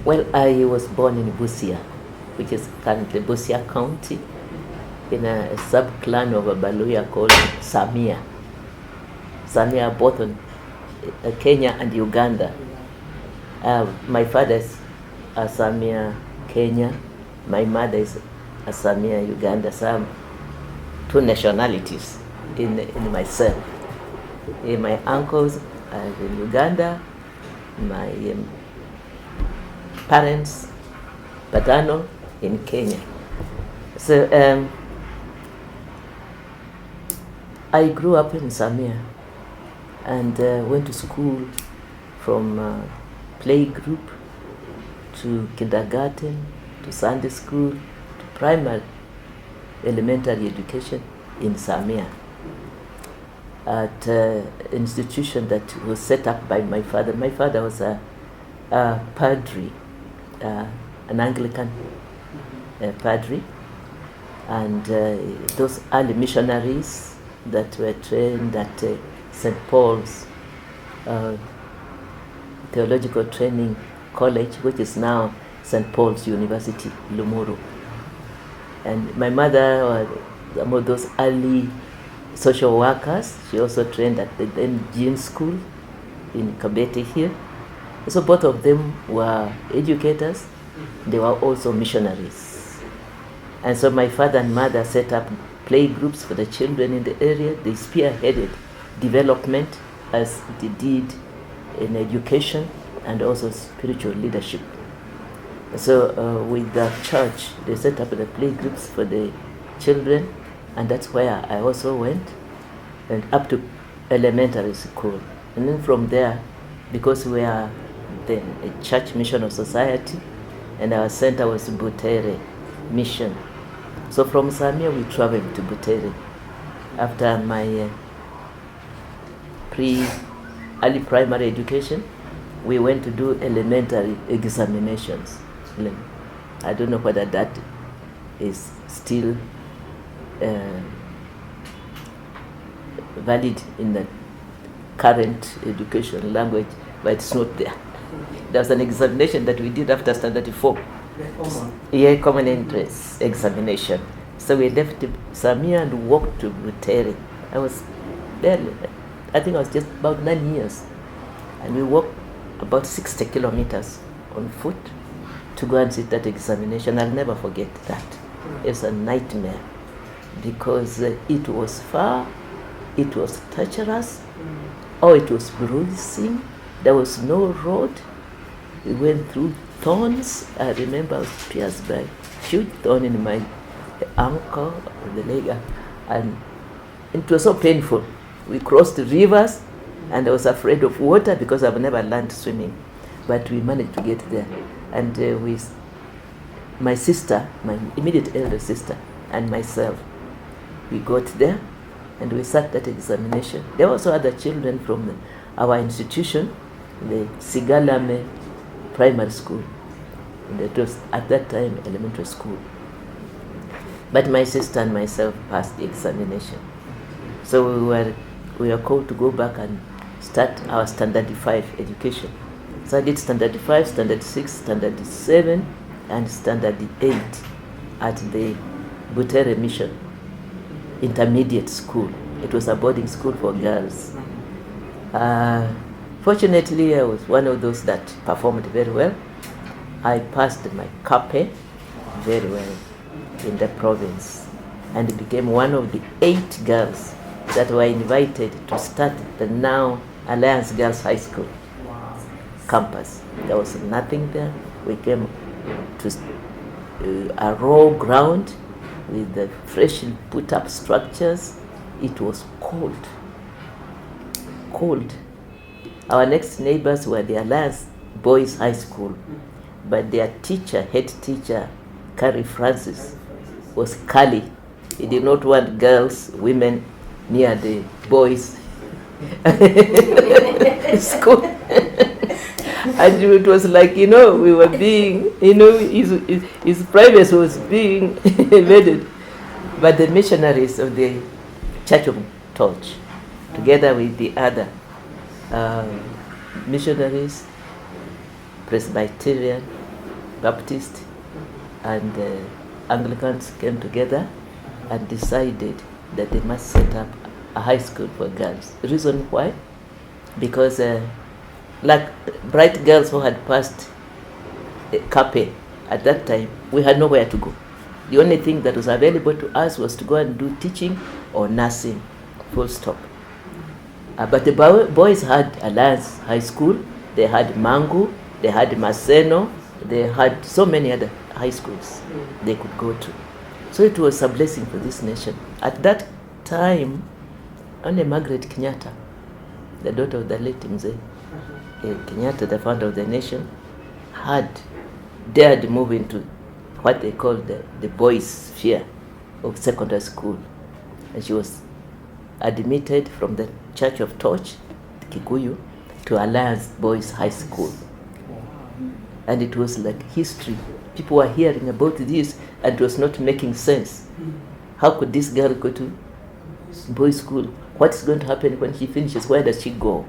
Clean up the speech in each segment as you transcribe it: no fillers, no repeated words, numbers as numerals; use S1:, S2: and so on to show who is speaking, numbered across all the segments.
S1: Well, I was born in Busia, which is currently Busia County, in a sub-clan of a Baluya called Samia. Samia, both in Kenya and Uganda. My father is a Samia, Kenya. My mother is a Samia, Uganda. So I'm two nationalities in myself. My uncles are in Uganda. My parents, paternal, in Kenya. So I grew up in Samia and went to school from playgroup to kindergarten to Sunday school to primary elementary education in Samia at an institution that was set up by my father. My father was a padre, an Anglican padre, and those early missionaries that were trained at St. Paul's Theological Training College, which is now St. Paul's University, Lumuru. And my mother was some of those early social workers. She also trained at the then Jean School in Kabete here. So both of them were educators. They were also missionaries. And so my father and mother set up play groups for the children in the area. They spearheaded development as they did in education and also spiritual leadership. So with the church, they set up the play groups for the children, and that's where I also went, and up to elementary school. And then from there, because we are then a church missional society, and our center was Butere Mission. So from Samia, we traveled to Butere. After my early primary education, we went to do elementary examinations. I don't know whether that is still valid in the current education language, but it's not there. There was an examination that we did after standard 4. Common entrance examination. So we left Samia and walked to Butere. I was barely, I think I was just about 9 years. And we walked about 60 kilometers on foot to go and sit that examination. I'll never forget that. It's a nightmare because it was far, it was treacherous, it was bruising, there was no road. We went through thorns. I remember I was pierced by a huge thorn in my ankle, the leg, and it was so painful. We crossed the rivers, and I was afraid of water because I've never learned swimming, but we managed to get there. And my sister, my immediate elder sister, and myself, we got there, and we sat that examination. There were also other children from our institution, the Sigalame Primary School, and it was at that time elementary school. But my sister and myself passed the examination. So we were called to go back and start our standard 5 education. So I did standard 5, standard 6, standard 7, and standard 8 at the Butere Mission Intermediate School. It was a boarding school for girls. Fortunately, I was one of those that performed very well. I passed my CAPE very well in the province and became one of the 8 girls that were invited to start the now Alliance Girls High School campus. There was nothing there. We came to a raw ground with the freshly put up structures. It was cold. Our next neighbors were the Alliance Boys High School, but their teacher, head teacher, Carrie Francis, was Kali. He did not want girls, women near the boys school. And it was like, we were being, his privacy was being invaded. But the missionaries of the Church of Torch, together with the other missionaries, Presbyterian, Baptist and Anglicans came together and decided that they must set up a high school for girls. The reason why? Because like bright girls who had passed CAPE at that time, we had nowhere to go. The only thing that was available to us was to go and do teaching or nursing, full stop. But the boys had Alliance High School, they had Mangu, they had Maseno, they had so many other high schools they could go to. So it was a blessing for this nation. At that time, only Margaret Kenyatta, the daughter of the late Mzee Kenyatta, the founder of the nation, had dared move into what they called the boys' sphere of secondary school. And she was admitted from the Church of Torch, Kikuyu, to Alliance Boys High School. And it was like history. People were hearing about this and it was not making sense. How could this girl go to boys' school? What's going to happen when she finishes? Where does she go?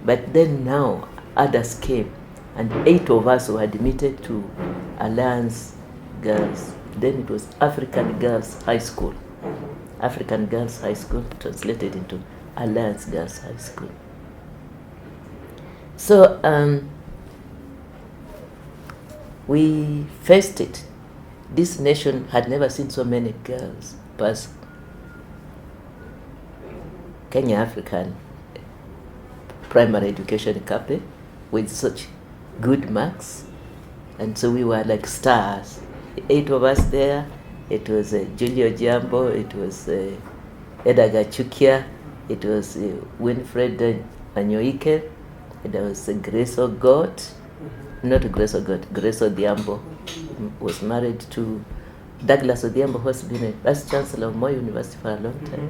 S1: But then now others came and 8 of us were admitted to Alliance Girls. Then it was African Girls High School. African Girls High School translated into Alliance Girls High School. So we faced it. This nation had never seen so many girls pass Kenya African primary education CAPE with such good marks. And so we were like stars. 8 of us there. It was Julia Ojiambo, it was Edgar Chukia, it was Winfred Anyoike, there was Grace Ogot, not Grace Ogot, Grace Ojiambo was married to Douglas Ojiambo, who has been a vice chancellor of Moi University for a long time.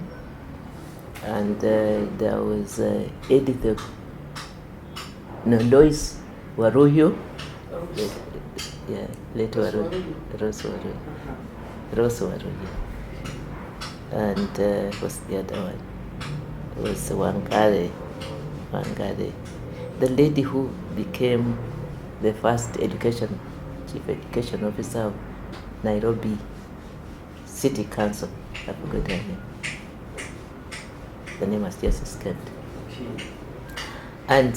S1: And there was Edith, Lois Waruyo, later Waruyo. Rose Waruyo. And what's the other one? It was Wangare. The lady who became the first chief education officer of Nairobi City Council. I forgot her name. The name has just escaped. And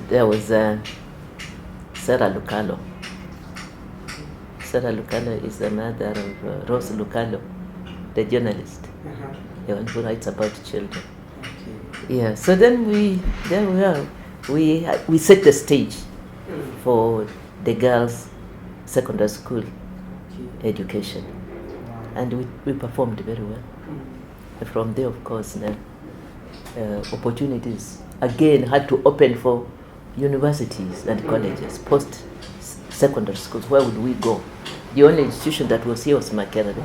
S1: there was Sarah Lukalo. Sarah Lukalo is the mother of Rose Lukalo, the journalist, the one who writes about children. Yeah. So then we set the stage for the girls' secondary school education, and we performed very well. From there, of course, opportunities again had to open for universities and colleges, post-secondary schools. Where would we go? The only institution that was here was Makerere,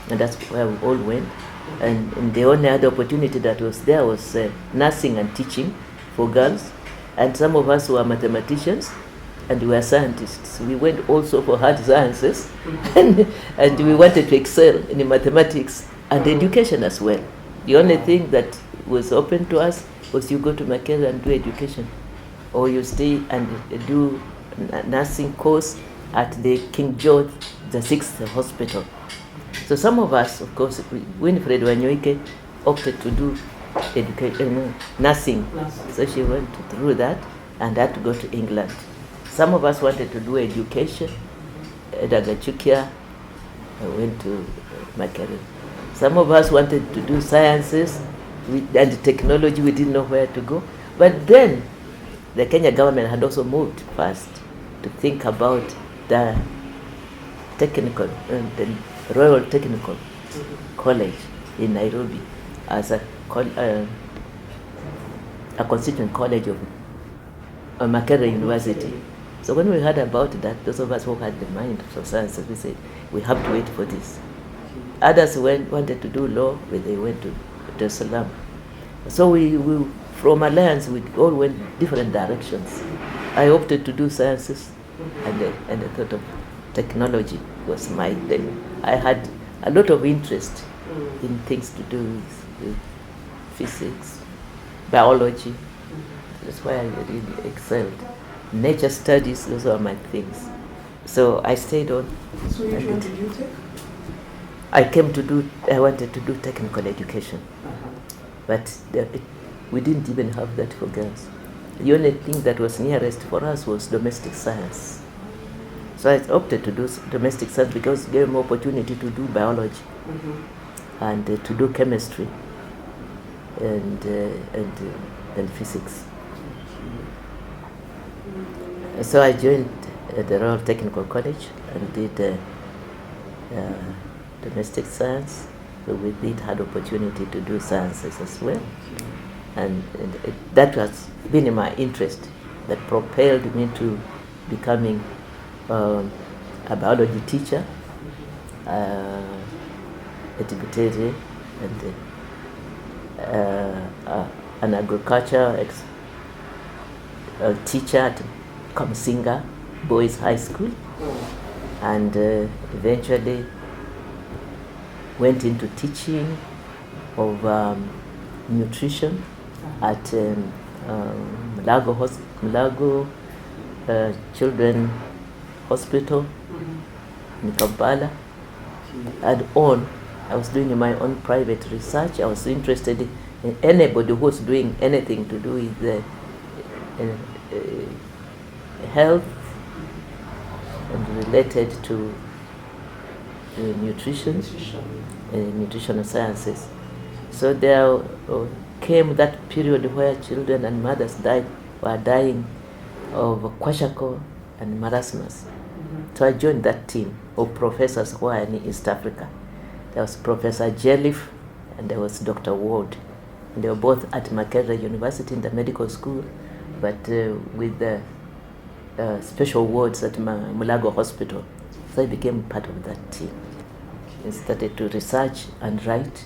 S1: and that's where we all went. And the only other opportunity that was there was nursing and teaching for girls. And some of us were mathematicians and we were scientists. We went also for hard sciences and we wanted to excel in mathematics and education as well. The only thing that was open to us was you go to Makerere and do education, or you stay and do nursing course at the King George VI Hospital. So some of us, of course, Winfred Wanyoike opted to do education, nursing. So she went through that and had to go to England. Some of us wanted to do education. Dagachukia went to Makerere. Some of us wanted to do sciences and technology. We didn't know where to go. But then the Kenya government had also moved fast to think about the technical, the Royal Technical College in Nairobi as a constituent college of Makerere University. So when we heard about that, those of us who had the mind for sciences, we said, we have to wait for this. Others wanted to do law, but they went to Dar es Salaam. So we from Alliance, we all went different directions. I opted to do sciences, and I thought of technology was my thing. I had a lot of interest in things to do with physics, biology. That's why I really excelled. Nature studies, those are my things. So I stayed on.
S2: So which one did you take?
S1: I wanted to do technical education, but we didn't even have that for girls. The only thing that was nearest for us was domestic science. So I opted to do domestic science because it gave me opportunity to do biology and to do chemistry and physics. So I joined the Royal Technical College and did domestic science. So we had opportunity to do sciences as well. And that has been in my interest that propelled me to becoming a biology teacher, a deputy, and an agriculture teacher at Kamsinga Boys High School, and eventually went into teaching of nutrition at Mulago Children Hospital in Kampala. And I was doing my own private research. I was interested in anybody who was doing anything to do with health and related to nutritional sciences. So there came that period where children and mothers were dying of kwashiorkor and marasmus. So I joined that team of professors who are in East Africa. There was Professor Jelif and there was Dr. Ward. And they were both at Makerere University in the medical school, but with the special wards at Mulago Hospital. So I became part of that team. I started to research and write,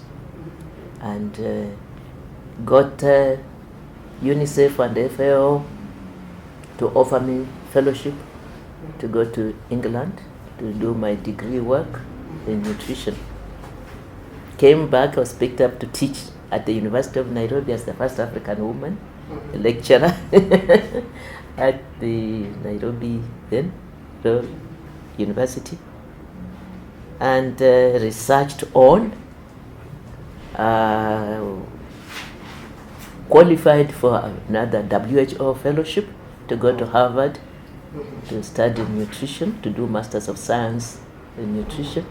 S1: and got UNICEF and FAO to offer me fellowship to go to England to do my degree work in nutrition. Came back, I was picked up to teach at the University of Nairobi as the first African woman, a lecturer at the Nairobi then University, and researched on, qualified for another WHO fellowship to go to Harvard to study nutrition, to do Masters of Science in Nutrition.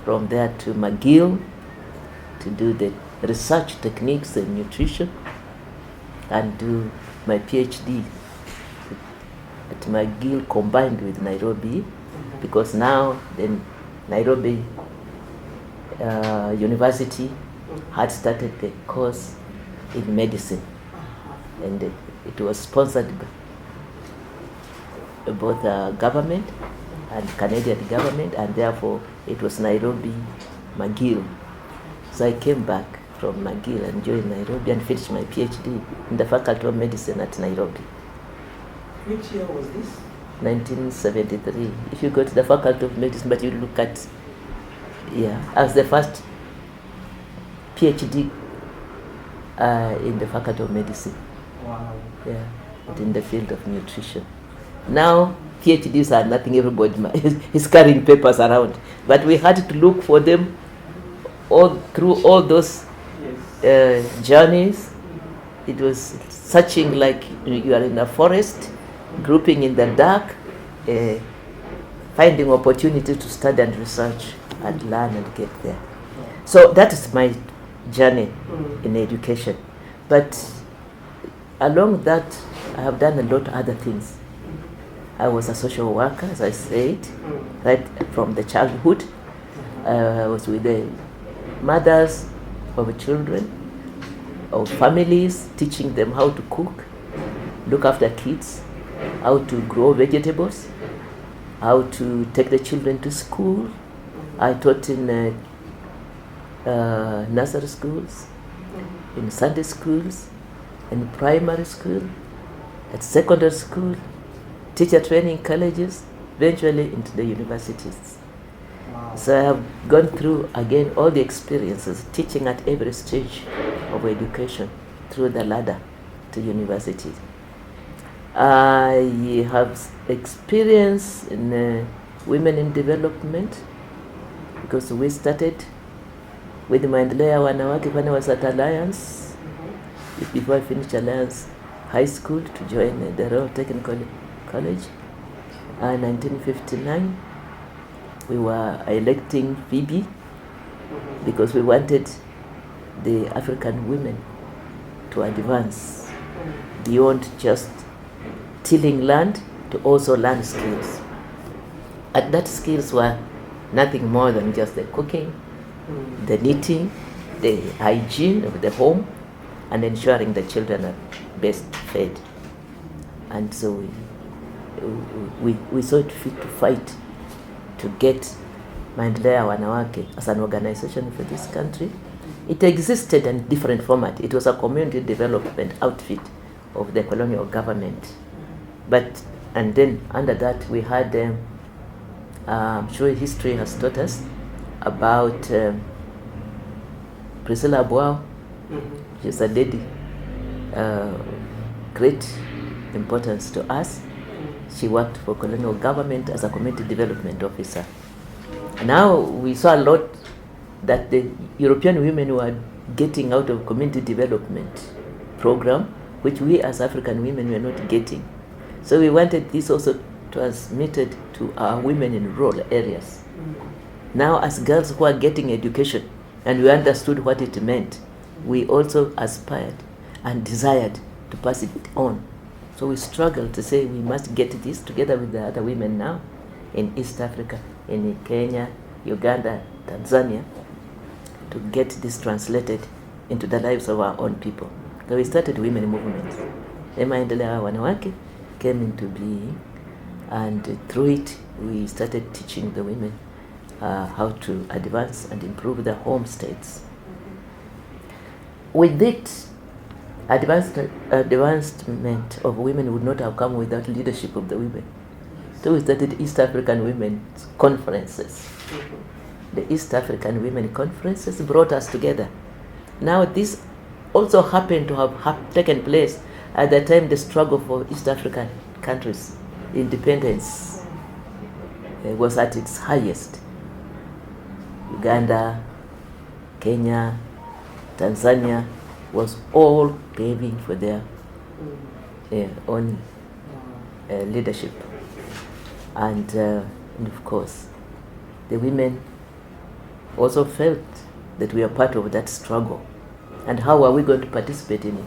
S1: From there to McGill to do the research techniques in nutrition and do my PhD at McGill combined with Nairobi, because now the Nairobi University had started the course in medicine, and it was sponsored by both the government and Canadian government, and therefore it was Nairobi McGill. So I came back from McGill and joined Nairobi and finished my PhD in the Faculty of Medicine at Nairobi.
S2: Which year was this?
S1: 1973. If you go to the Faculty of Medicine, but you look at, I was the first PhD in the Faculty of Medicine.
S2: Wow.
S1: Yeah, but in the field of nutrition. Now, PhDs are nothing, everybody is carrying papers around. But we had to look for them through all those journeys. It was searching like you are in a forest, grouping in the dark, finding opportunity to study and research and learn and get there. So that is my journey in education. But along that, I have done a lot of other things. I was a social worker, as I said, right from the childhood. I was with the mothers of children, of families, teaching them how to cook, look after kids, how to grow vegetables, how to take the children to school. I taught in nursery schools, in Sunday schools, in primary school, at secondary school, teacher training colleges, eventually into the universities.
S2: Wow.
S1: So I have gone through, again, all the experiences, teaching at every stage of education through the ladder to university. I have experience in women in development because we started with maendeleo ya wanawake when I was at Alliance. Before I finished Alliance High School to join the Royal Technical College. 1959, we were electing Phoebe because we wanted the African women to advance beyond just tilling land to also learn skills. And that skills were nothing more than just the cooking, the knitting, the hygiene of the home, and ensuring the children are best fed. And so we saw it fit to fight to get maendeleo ya wanawake as an organization for this country. It existed in different format. It was a community development outfit of the colonial government. And then under that we had, I'm sure history has taught us about Priscilla Boao. She's a lady, great importance to us. She worked for colonial government as a community development officer. Now we saw a lot that the European women were getting out of community development program, which we as African women were not getting. So we wanted this also transmitted to our women in rural areas. Now as girls who are getting education and we understood what it meant, we also aspired and desired to pass it on. So we struggled to say we must get this together with the other women now in East Africa, in Kenya, Uganda, Tanzania, to get this translated into the lives of our own people. So we started women movements. Maendeleo ya wanawake came into being, and through it we started teaching the women how to advance and improve their home states. With it, advancement of women would not have come without leadership of the women. So we started East African Women's Conferences. The East African Women Conferences brought us together. Now this also happened to have taken place at the time the struggle for East African countries' independence was at its highest. Uganda, Kenya, Tanzania was all paving for their own leadership. And of course, the women also felt that we are part of that struggle. And how are we going to participate in it?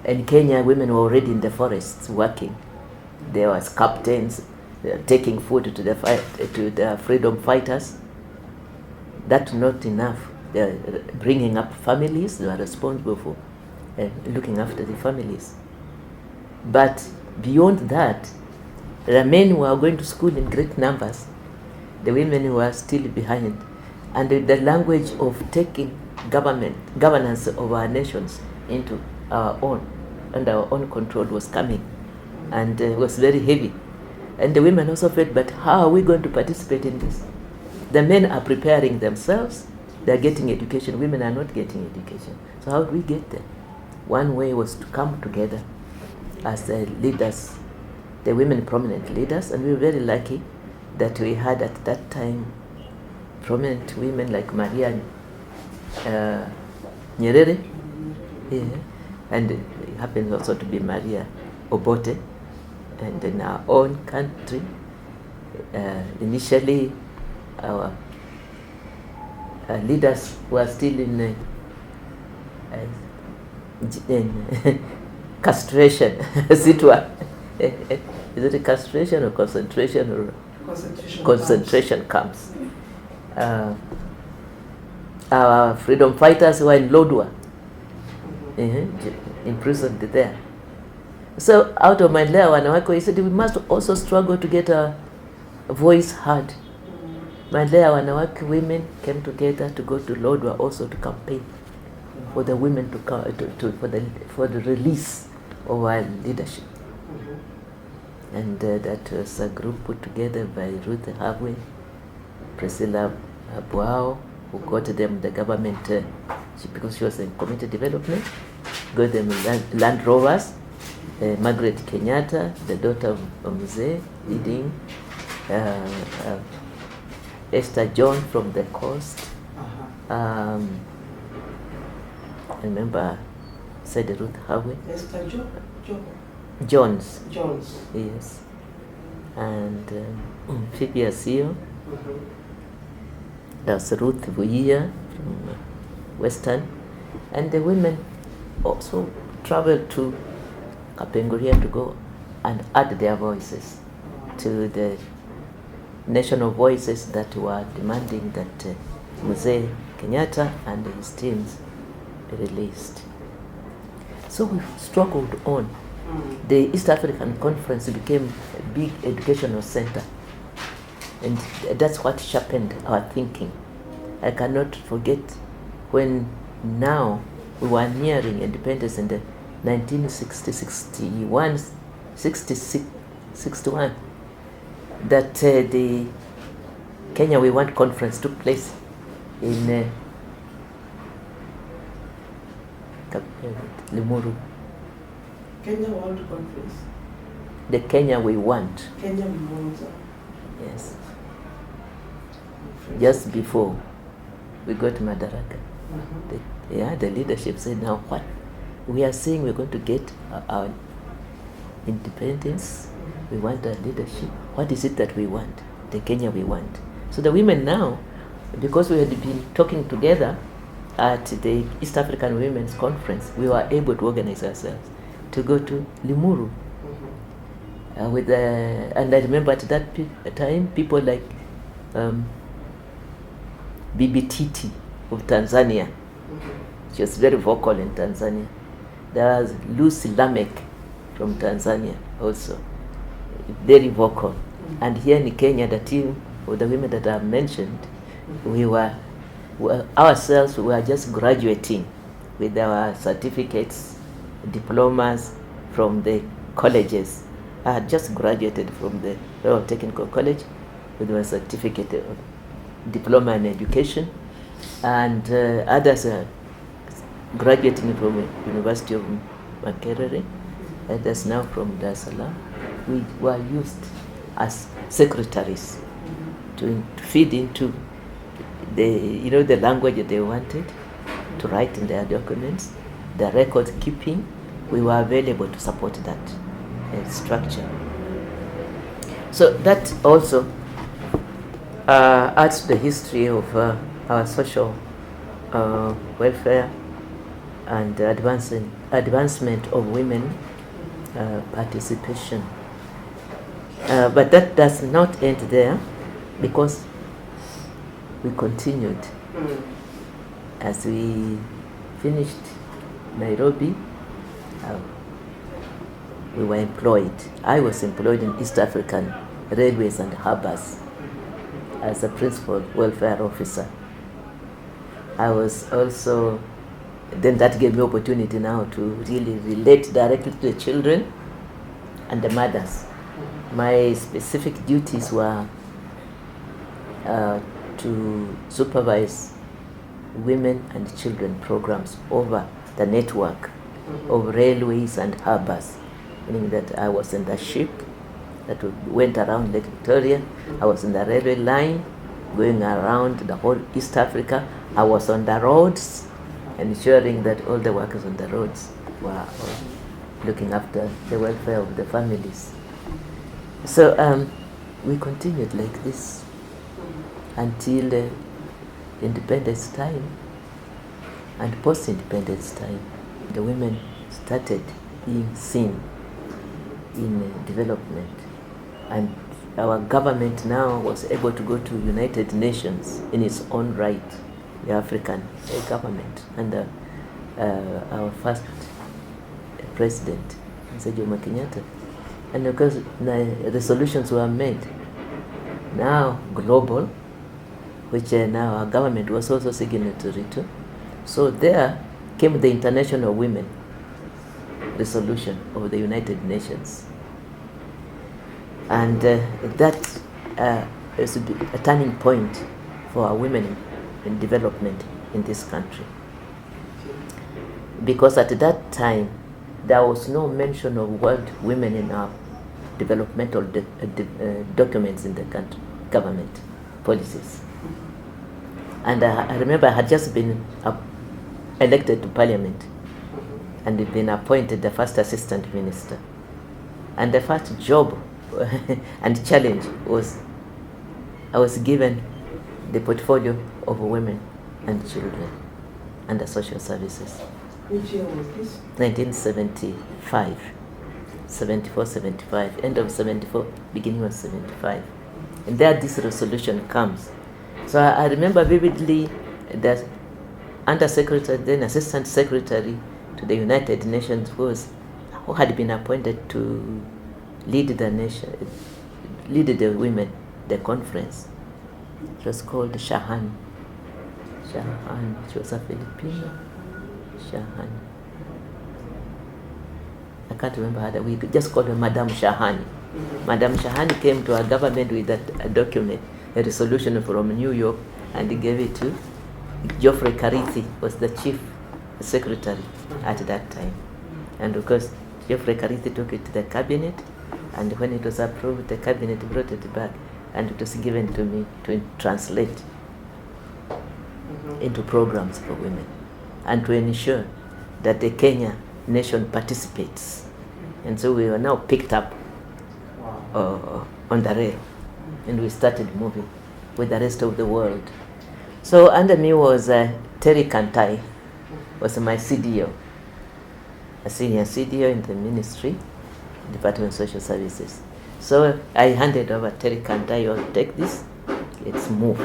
S1: In Kenya, women were already in the forests working. There was captains taking food to the freedom fighters. That's not enough. They're bringing up families. They are responsible for looking after the families. But beyond that, the men who are going to school in great numbers. The women were still behind. And the language of taking governance of our nations into our own, under our own control was coming, and was very heavy. And the women also felt, but how are we going to participate in this? The men are preparing themselves, they are getting education, women are not getting education. So how do we get there? One way was to come together as leaders, the women prominent leaders, and we were very lucky that we had at that time prominent women like Maria Nyerere, and it happens also to be Maria Obote. And in our own country, initially our leaders were still in castration, as it were. Is it a castration or concentration or concentration camps? Our freedom fighters were in Lodwa, imprisoned there. So out of maendeleo ya wanawake, he said we must also struggle to get a voice heard. Maendeleo ya wanawake women came together to go to Lodwa also to campaign for the women to come for the release of our leadership. And that was a group put together by Ruth Habwe, Priscilla Boao, who got them the government, because she was in community development, got them Land Rovers, Margaret Kenyatta, the daughter of Mzee, leading. Esther John from the coast. I remember said Ruth Howe.
S2: Esther
S1: Jones.
S2: Jones.
S1: Yes. And Phoebe Asio. There's Ruth Vuia from Western. And the women also traveled to Kapenguria to go and add their voices to the national voices that were demanding that Mzee Kenyatta and his teams be released. So we struggled on. The East African Conference became a big educational center, and that's what sharpened our thinking. I cannot forget when now we were nearing independence in the 1960, 61, 66, 61, that the Kenya We Want conference took place in Limuru.
S2: Kenya World Conference.
S1: The Kenya We Want.
S2: Kenya We Want.
S1: Yes. Just before we got Madaraka, the leadership said, now what? We are saying we're going to get our independence. We want our leadership. What is it that we want? The Kenya we want. So the women now, because we had been talking together at the East African Women's Conference, we were able to organize ourselves to go to Limuru. And I remember at that time, people like Vid.2 of Tanzania. She was very vocal in Tanzania. There was Lucy Lamek from Tanzania also, very vocal. And here in Kenya, the team of the women that I mentioned, we were ourselves, we were just graduating with our certificates, diplomas from the colleges. I had just graduated from the Royal Technical College with my certificate of diploma in education, and others are graduating from the University of Makerere, others now from Dar es Salaam. We were used as secretaries to feed into the language that they wanted to write in their documents, the record keeping. We were available to support that structure. So that also adds to the history of our social welfare and advancement of women participation. But that does not end there, because we continued. As we finished Nairobi, we were employed. I was employed in East African Railways and Harbors as a principal welfare officer. I was also, then that gave me opportunity now to really relate directly to the children and the mothers. My specific duties were to supervise women and children programs over the network of railways and harbors, meaning that I was in the ship that went around Lake Victoria. I was in the railway line going around the whole East Africa. I was on the roads, ensuring that all the workers on the roads were looking after the welfare of the families. So we continued like this until independence time and post-independence time. The women started being seen in development, and our government now was able to go to United Nations in its own right, the African government, under our first president, Mzee Kenyatta. And because resolutions were made, now global, which now our government was also signatory to. So there came the International Women Resolution of the United Nations. And that is a turning point for our women in development in this country. Because at that time, there was no mention of world women in our developmental documents in the country, government policies. And I remember I had just been elected to parliament and been appointed the first assistant minister. And the first job and challenge was I was given the portfolio of women and children under social services.
S2: Which year was this?
S1: 1975, 74, 75, end of 74, beginning of 75. And there this resolution comes. So I remember vividly that Undersecretary, then Assistant Secretary to the United Nations who had been appointed to lead the nation, lead the women, the conference. It was called Shahan. Shahan, she was a Filipino. Shahan. I can't remember how that we just called her Madame Shahani. Madame Shahani came to our government with a document, a resolution from New York, and gave it to Geoffrey Karithi, was the chief secretary at that time. And of course, Geoffrey Karithi took it to the cabinet, and when it was approved, the cabinet brought it back, and it was given to me to translate into programs for women and to ensure that the Kenya nation participates. And so we were now picked up on the rail, and we started moving with the rest of the world. So under me was Terry Kantai, was my CDO, a senior CDO in the ministry, Department of Social Services. So I handed over Terry Kantai, "Oh, take this, let's move."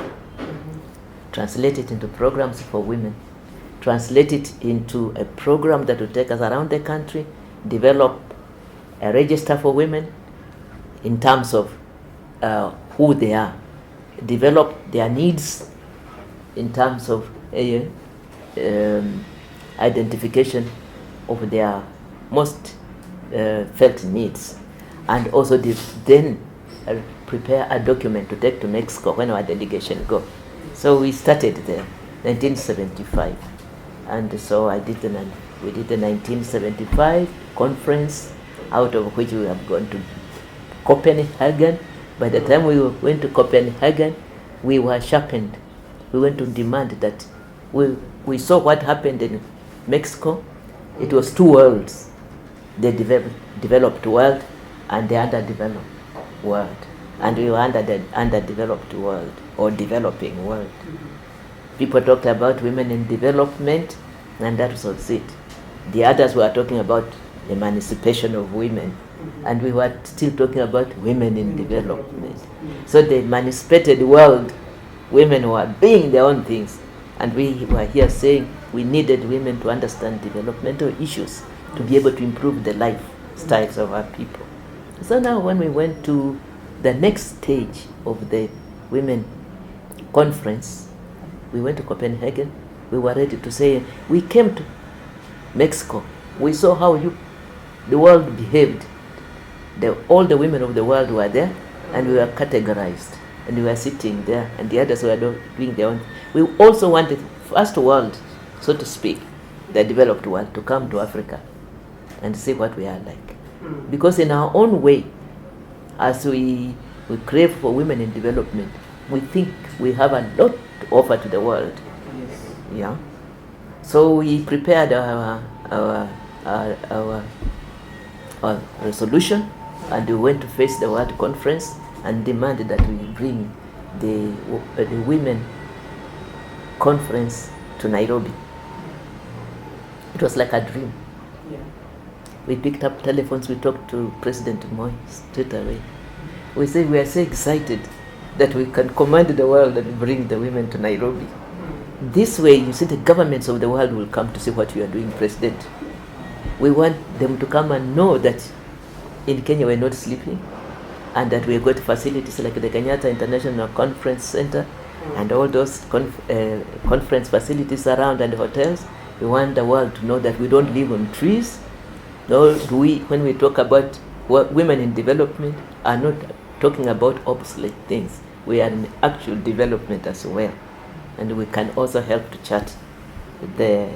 S1: Translate it into programs for women, translate it into a program that will take us around the country, develop a register for women in terms of who they are, develop their needs in terms of identification of their most felt needs, and also then prepare a document to take to Mexico when our delegation go. So we started there, 1975, and so we did the 1975 conference, out of which we have gone to Copenhagen. By the time we went to Copenhagen, we were sharpened. We went to demand that we saw what happened in Mexico. It was two worlds, the developed world and the underdeveloped world. And we were under the underdeveloped world or developing world. People talked about women in development, and that was it. The others were talking about emancipation of women, and we were still talking about women in development. So the emancipated world, women were doing their own things, and we were here saying we needed women to understand developmental issues to be able to improve the lifestyles of our people. So now when we went to the next stage of the women conference, we went to Copenhagen, we were ready to say, we came to Mexico, we saw how the world behaved. All the women of the world were there, and we were categorized, and we were sitting there, and the others were doing their own. We also wanted first world, so to speak, the developed world, to come to Africa and see what we are like. Because in our own way, as we crave for women in development, we think we have a lot to offer to the world.
S2: Yes.
S1: Yeah. So we prepared our resolution, and we went to face the World Conference and demanded that we bring the women conference to Nairobi. It was like a dream.
S2: Yeah.
S1: We picked up telephones, we talked to President Moi straight away. We said we are so excited that we can command the world and bring the women to Nairobi. This way, you see, the governments of the world will come to see what you are doing, President. We want them to come and know that in Kenya we're not sleeping, and that we've got facilities like the Kenyatta International Conference Center and all those conference facilities around, and hotels. We want the world to know that we don't live on trees. Nor do we, when we talk about women in development, are not talking about obsolete things. We are in actual development as well. And we can also help to chart the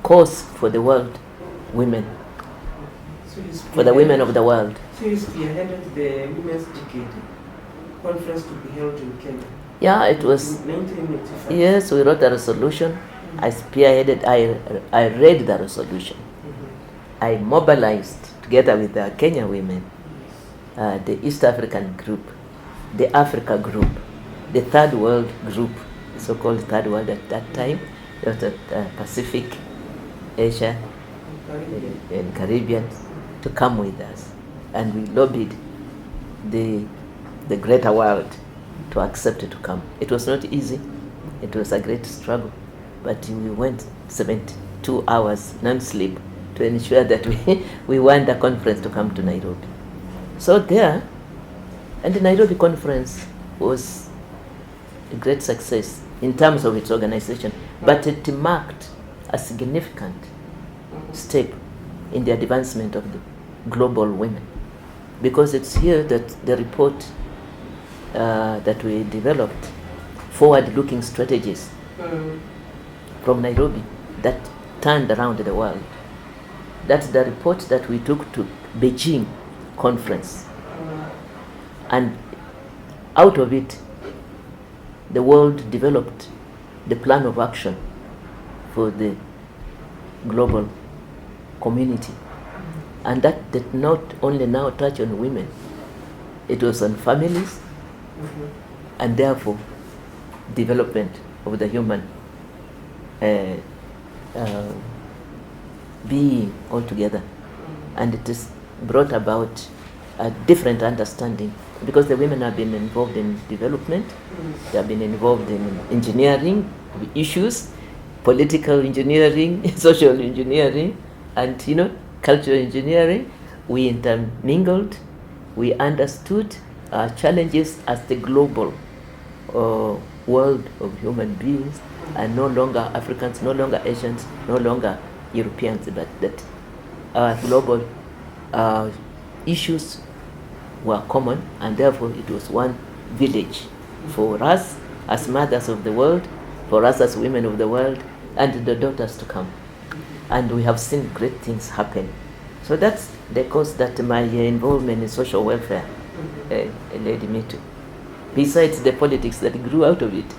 S1: cause for the world women,
S2: So you
S1: for the women of the world.
S2: So you spearheaded the Women's Decade conference to be held in Kenya.
S1: Yeah, it was.
S2: In 1985.
S1: Yes, we wrote a resolution. I spearheaded. I read the resolution. I mobilized together with the Kenya women, the East African group, the Africa group, the Third World group, so-called Third World at that time. There was Pacific, Asia, and Caribbean to come with us, and we lobbied the greater world to accept it to come. It was not easy. It was a great struggle, but we went 72 hours non-sleep to ensure that we won the conference to come to Nairobi. So there, and the Nairobi conference was a great success in terms of its organization, but it marked a significant step in the advancement of the global women, because it's here that the report that we developed, forward-looking strategies from Nairobi that turned around the world. That's the report that we took to Beijing conference. And out of it, the world developed the plan of action for the global community. And that did not only now touch on women, it was on families, and therefore development of the human being altogether. And it is brought about a different understanding, because the women have been involved in development, they have been involved in engineering issues, political engineering, social engineering, and cultural engineering. We intermingled, we understood our challenges as the global world of human beings, and no longer Africans, no longer Asians, no longer Europeans, but that our global issues were common, and therefore it was one village for us as mothers of the world, for us as women of the world, and the daughters to come. And we have seen great things happen. So that's the cause that my involvement in social welfare led me to, besides the politics that grew out of it.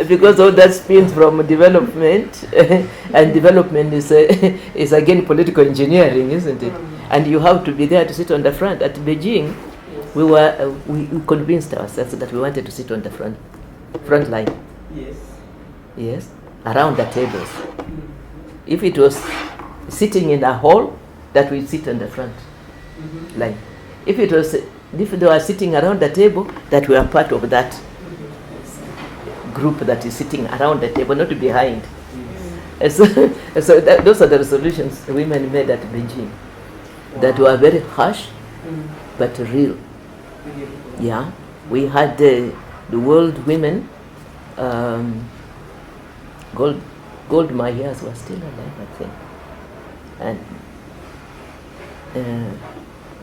S1: Because all that spins from development, and development is again political engineering, isn't it? And you have to be there to sit on the front. At Beijing, we convinced ourselves that we wanted to sit on the front line. Yes, around the tables. If it was sitting in a hall, that we sit on the front line. If they were sitting around the table, that we are part of that group that is sitting around the table, not behind. So those are the resolutions the women made at Beijing, that were very harsh but real. Yeah, we had the world women. Gold Mayas were still alive, I think, and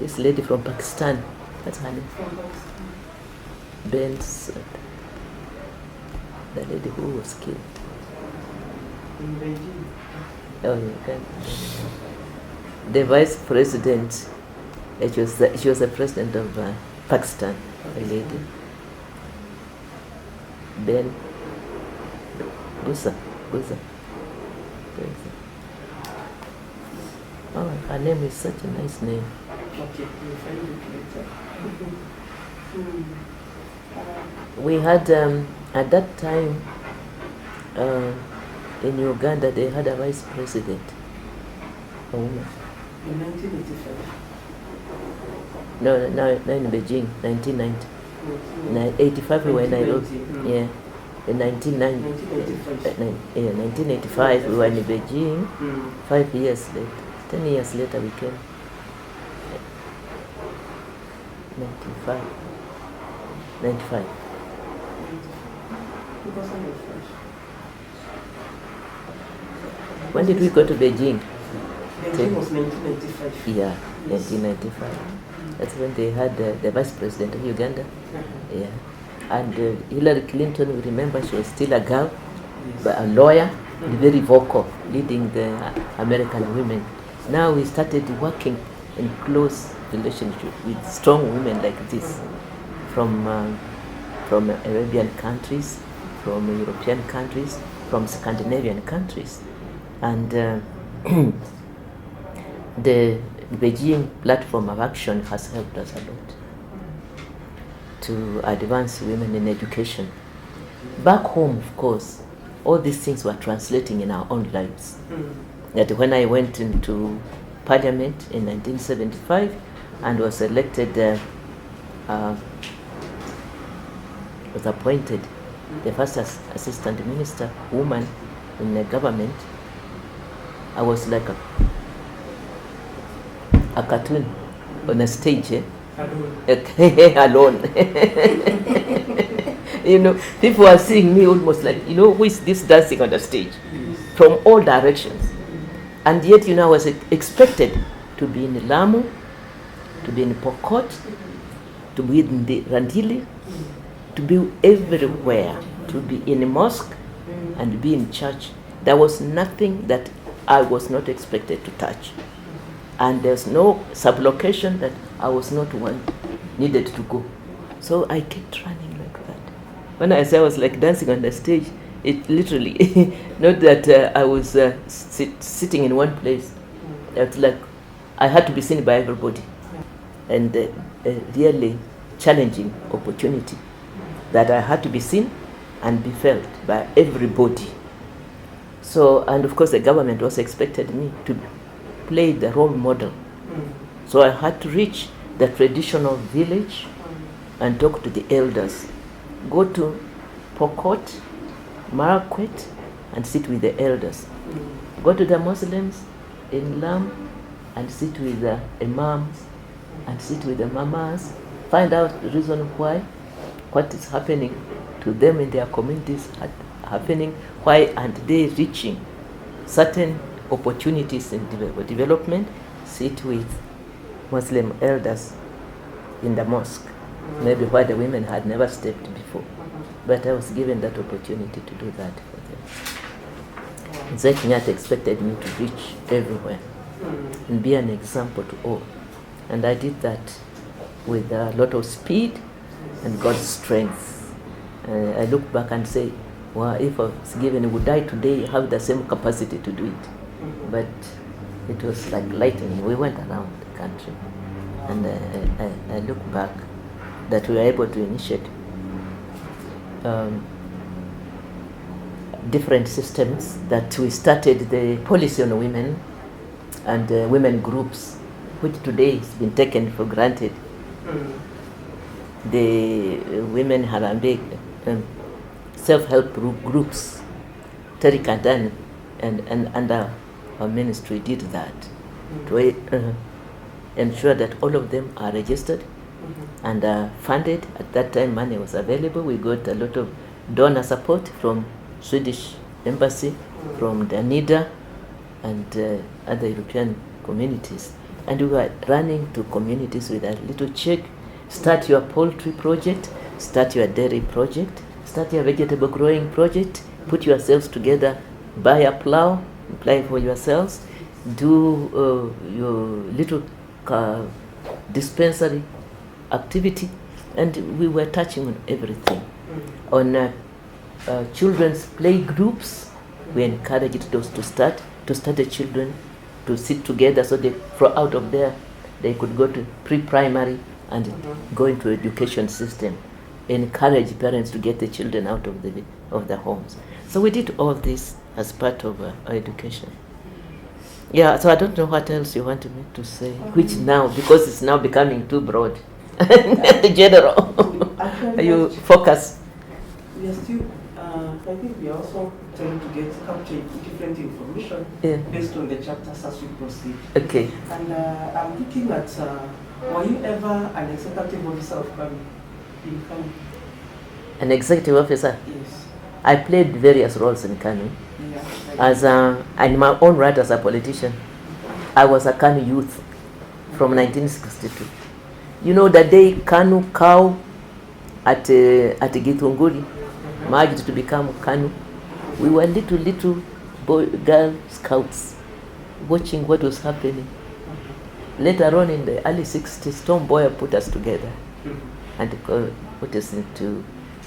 S1: this lady from Pakistan, that's her name, Ben's, the lady who was killed. Oh, you can't. The vice president, she was the president of Pakistan, a lady. Ben Busa. Oh, her name is such a nice name.
S2: Okay, we'll find it later.
S1: We had, at that time, in Uganda, they had a vice president, a woman.
S2: In 1985.
S1: No, in Beijing, 1990. 85 we were in Nairobi. Yeah. In 1985 we were in Beijing. 5 years later, 10 years later we came. 95. When did we go to Beijing?
S2: Beijing was 1995.
S1: Yeah, 1995. That's when they had the vice president of Uganda. Yeah. And Hillary Clinton, we remember she was still a girl. but a lawyer, and very vocal, leading the American women. Now we started working in close relationship with strong women like this, from Arabian countries, from European countries, from Scandinavian countries, and the Beijing platform of action has helped us a lot to advance women in education. Back home, of course, all these things were translating in our own lives. That when I went into Parliament in 1975 and was elected, was appointed the first assistant minister, woman in the government, I was like a cartoon on a stage, alone. You know, people are seeing me almost like, you know, who is this dancing on the stage? From all directions. And yet, you know, I was expected to be in Lamu, to be in Pokot, to be in the Randili, to be everywhere, to be in a mosque and be in church. There was nothing that I was not expected to touch. And there's no sublocation that I was not one needed to go. So I kept running like that. When I say I was like dancing on the stage, it literally, not that I was sitting in one place. It's like I had to be seen by everybody. And a really challenging opportunity that I had to be seen and be felt by everybody. So, and of course the government also expected me to play the role model. So I had to reach the traditional village and talk to the elders. Go to Pokot, Marakwet, and sit with the elders. Go to the Muslims in Lam and sit with the imams and sit with the mamas. Find out the reason why, what is happening to them in their communities, happening, why aren't they reaching certain opportunities in development. Sit with Muslim elders in the mosque, maybe where the women had never stepped before. But I was given that opportunity to do that for them. Mzee Kenyatta expected me to reach everywhere and be an example to all. And I did that with a lot of speed and God's strength. I look back and say, well, if I was given, would I today have the same capacity to do it? But it was like lightning. We went around the country. And I look back that we were able to initiate different systems, that we started the policy on women and women groups, which today has been taken for granted. The women Harambee self-help groups, Terry Kandan and under our ministry did that to ensure that all of them are registered and funded. At that time, money was available. We got a lot of donor support from Swedish embassy, from the NIDA and other European communities. And we were running to communities with a little check. Start your poultry project, start your dairy project, start your vegetable growing project, put yourselves together, buy a plow, apply for yourselves, do your little dispensary activity. And we were touching on everything. On children's play groups, we encouraged those to start the children to sit together, so they, out of there, they could go to pre-primary and go into education system. Encourage parents to get the children out of the homes. So we did all this as part of our education. Yeah, so I don't know what else you want me to say, which now, because it's now becoming too broad. General. Are you focused?
S2: We are still, I think we are also trying to capture different information based on the chapters as we proceed.
S1: Okay.
S2: And I'm looking at, were you ever an executive officer of KANU? In KANU?
S1: An executive officer?
S2: Yes.
S1: I played various roles in KANU.
S2: Yeah,
S1: as in my own right as a politician. I was a KANU youth from 1962. You know, the day KANU cow at Githunguri merged to become KANU, We were little girl scouts watching what was happening. Later on in the early 60s, Tom Boyer put us together and put us into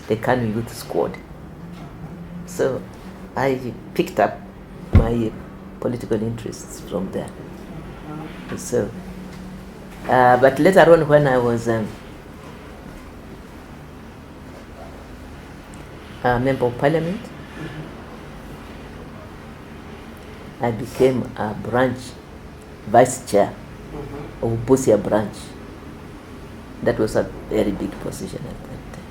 S1: the Kanu Youth Squad. So I picked up my political interests from there. So, but later on when I was a member of parliament, I became a branch vice chair of Busia branch. That was a very big position at that time.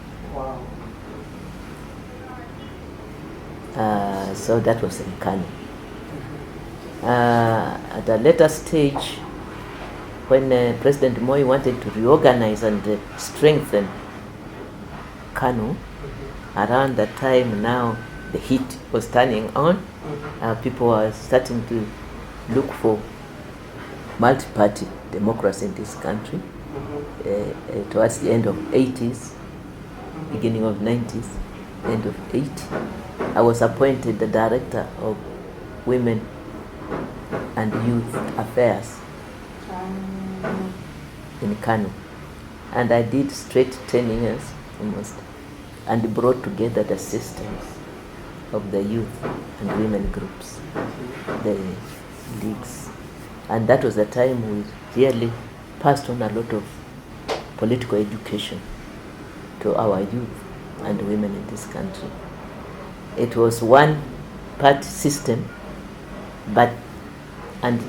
S2: Wow.
S1: So that was in Kanu. At a later stage, when President Moi wanted to reorganize and strengthen Kanu, around that time now the heat was turning on. People were starting to look for multi-party democracy in this country. Towards the end of 80s, beginning of 90s, end of 80, I was appointed the director of Women and Youth Affairs in Kanu. And I did straight 10 years almost, and brought together the systems of the youth and women groups, the leagues. And that was the time we really passed on a lot of political education to our youth and women in this country. It was one party system, but and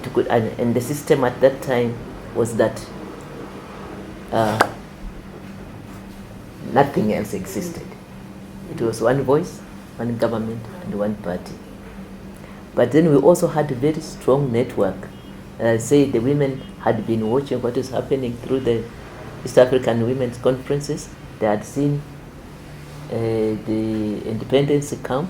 S1: the system at that time was that nothing else existed. It was one voice, one government, and one party. But then we also had a very strong network. I say the women had been watching what is happening through the East African Women's Conferences. They had seen the independence camp.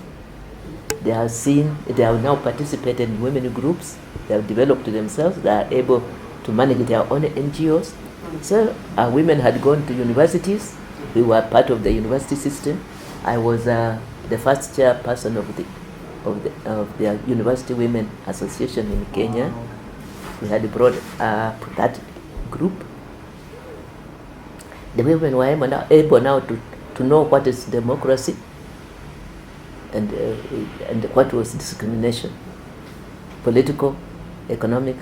S1: They have now participated in women groups. They have developed themselves. They are able to manage their own NGOs. So our women had gone to universities. We were part of the university system. I was the first chairperson of the University Women Association in Kenya. We had brought up that group. The women were able now to know what is democracy and what was discrimination, political, economic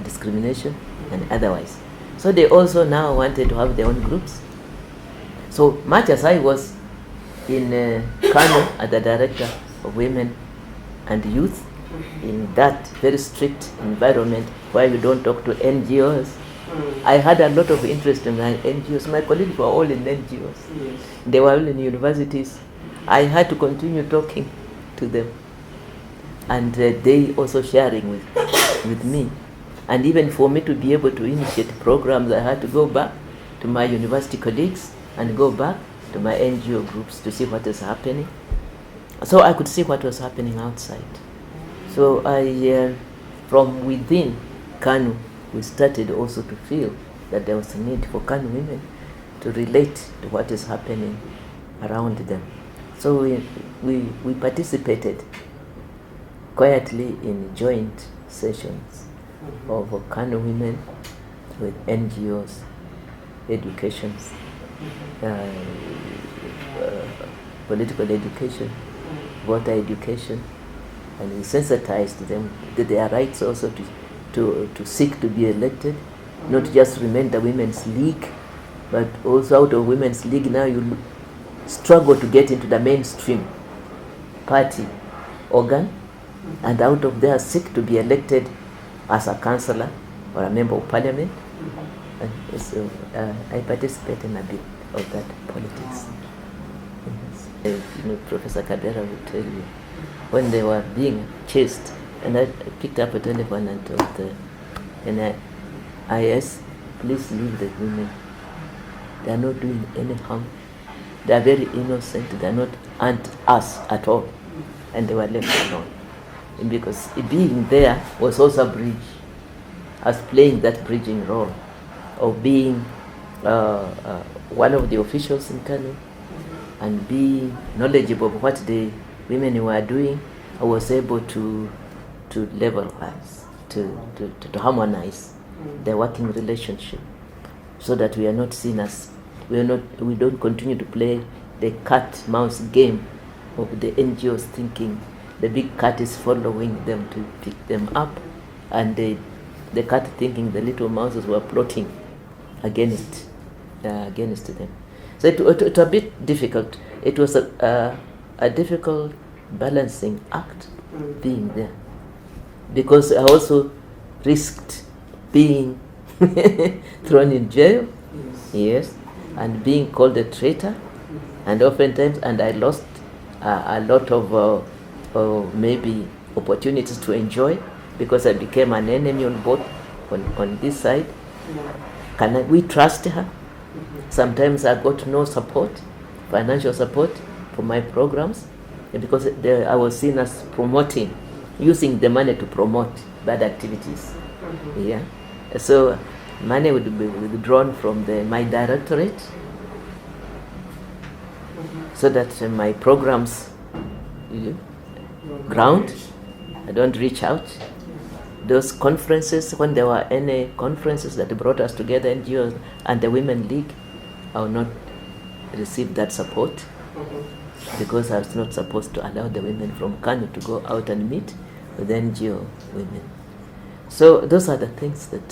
S1: discrimination, and otherwise. So they also now wanted to have their own groups. So much as I was in Kano as the director of women and youth, in that very strict environment where you don't talk to NGOs, I had a lot of interest in NGOs. My colleagues were all in NGOs.
S2: Yes.
S1: They were all in universities. I had to continue talking to them, and they also sharing with me. And even for me to be able to initiate programs, I had to go back to my university colleagues and go back to my NGO groups to see what is happening. So I could see what was happening outside. So from within Kanu, we started also to feel that there was a need for Kanu women to relate to what is happening around them. So we participated quietly in joint sessions of Kanu women with NGOs, educations, political education, voter education, and we sensitized them to their rights also to seek to be elected, not just remain the women's league, but also out of women's league now you struggle to get into the mainstream party organ, and out of there seek to be elected as a councillor or a member of parliament. And so I participate in a bit of that politics. Yes. Professor Kadera will tell you, when they were being chased, and I picked up a telephone and told the NIS, please leave the women. They are not doing any harm. They are very innocent. They are not us at all. And they were left alone. And because being there was also a bridge, as playing that bridging role of being one of the officials in Kano and being knowledgeable of what the women were doing, I was able to levelize, to harmonize the working relationship, so that we are not seen as we don't continue to play the cat-mouse game of the NGOs, thinking the big cat is following them to pick them up, and the cat thinking the little mouses were plotting against them. So it was a bit difficult. It was a difficult balancing act being there, because I also risked being thrown in jail, yes, and being called a traitor, and oftentimes, and I lost a lot of maybe opportunities to enjoy, because I became an enemy on both on this side. Can we trust her? Sometimes I got no support, financial support for my programs, because I was seen as using the money to promote bad activities. Yeah, so money would be withdrawn from my directorate, so that my programs ground. I don't reach out. Those conferences, when there were any conferences that brought us together, NGOs and the Women League, I will not receive that support, because I was not supposed to allow the women from Kano to go out and meet with NGO women. So those are the things that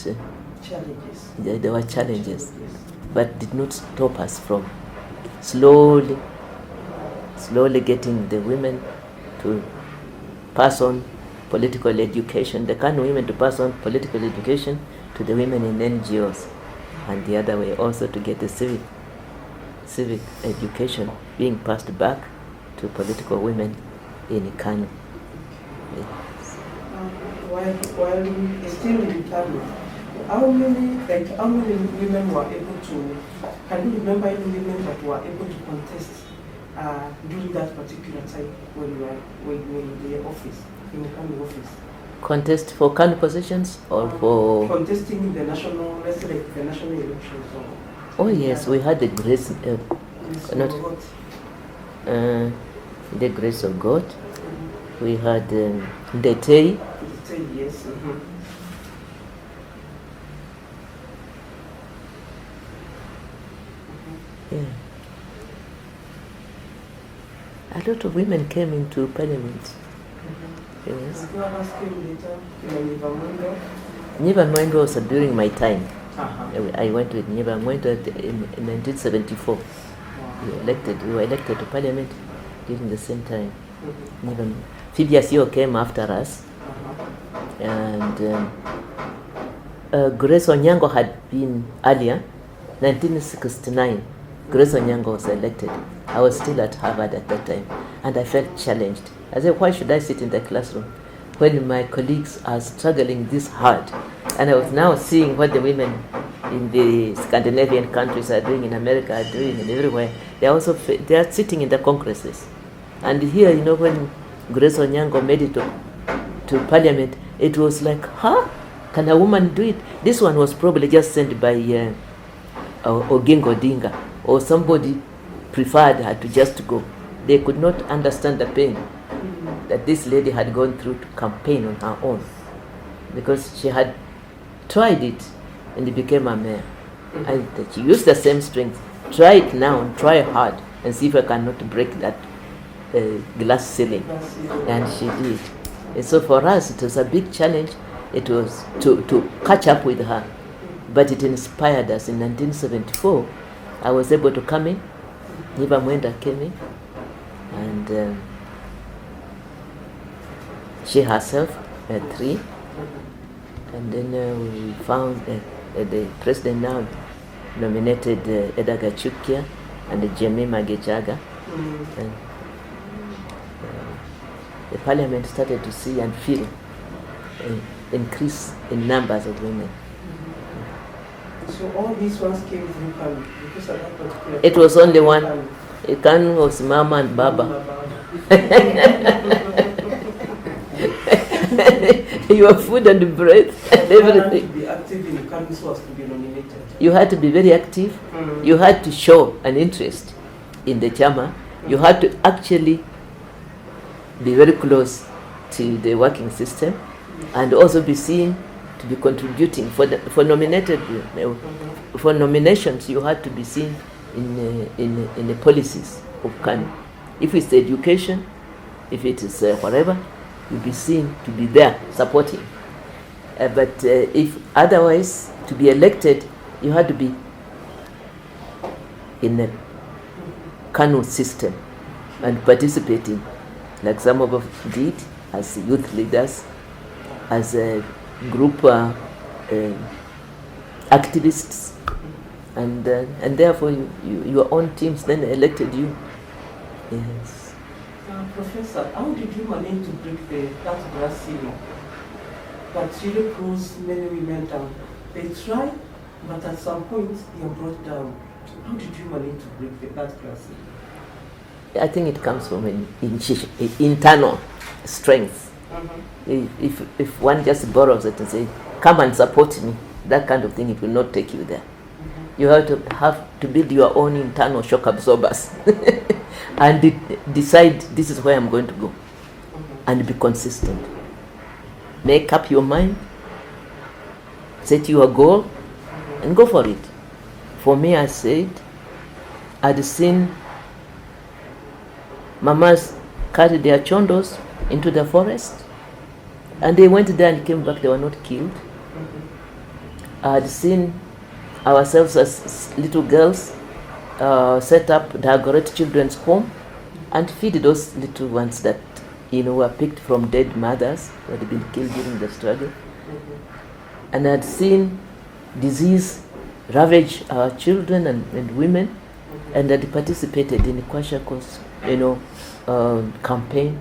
S2: challenges.
S1: There were challenges, but did not stop us from slowly getting the women to pass on political education, the Kano women to pass on political education to the women in NGOs, and the other way also to get the civic education being passed back to political women in Kano. Yes.
S2: While still in Kano, how many women were able to? Can you remember any women that were able to contest during that particular time when you were in the office, in the Kano office?
S1: Contest for Kano positions or for
S2: contesting in the national, let's say like the national elections?
S1: Oh yes, we had the grace, the grace of God. We had Ndetei.
S2: Yes.
S1: Yeah. A lot of women came into parliament. Yes. Nyiba Mwendo was during my time. I went with Nyiba Mwendo in 1974. We were elected to parliament during the same time. Phibias Yo came after us, and Grace Onyango had been earlier, 1969. Grace Onyango was elected. I was still at Harvard at that time, and I felt challenged. I said, why should I sit in the classroom when my colleagues are struggling this hard? And I was now seeing what the women in the Scandinavian countries are doing, in America are doing, and everywhere. They are sitting in the congresses. And here, when Grace Onyango made it to parliament, it was like, can a woman do it? This one was probably just sent by Ogingo Dinga, or somebody preferred her to just go. They could not understand the pain that this lady had gone through to campaign on her own, because she had tried it and became a mayor. And she used the same strength. Try it now and try hard and see if I cannot break that glass ceiling. And she did. And so for us, it was a big challenge. It was to catch up with her. But it inspired us. In 1974, I was able to come in. Nyiba Mwenda came in. And she herself had 3. And then we found the president now nominated Edaga Chukia and Jemima Gejaga. And the parliament started to see and feel an increase in numbers of women.
S2: So all these ones came from Kano? Because at that particular
S1: it was only one. Kano was Mama and Baba. Your food and breath and everything.
S2: To be active in Kano was to be nominated.
S1: You had to be very active. You had to show an interest in the chama. You had to actually be very close to the working system, and also be seen to be contributing. For nominations, you had to be seen in the policies of Kano. If it's education, if it is whatever, you'll be seen to be there supporting. But if otherwise, to be elected, you had to be in the Kano system and participating, like some of us did as youth leaders, as a group activists, and therefore your own teams then elected you. Yes.
S2: Professor, how did you manage to break that glass ceiling that really pulls many women down? They try, but at some point they are brought down. How did you manage to break that glass ceiling?
S1: I think it comes from an internal strength. If one just borrows it and says, "Come and support me," that kind of thing, it will not take you there. You have to build your own internal shock absorbers and decide, this is where I'm going to go, and be consistent. Make up your mind, set your goal, and go for it. For me, I said, I'd seen mamas carry their chondos into the forest, and they went there and came back, they were not killed. I had seen ourselves as little girls set up the Great Children's Home and feed those little ones that were picked from dead mothers who had been killed during the struggle. And I had seen disease ravage our children and women, and had participated in the Kwashiorkor's campaign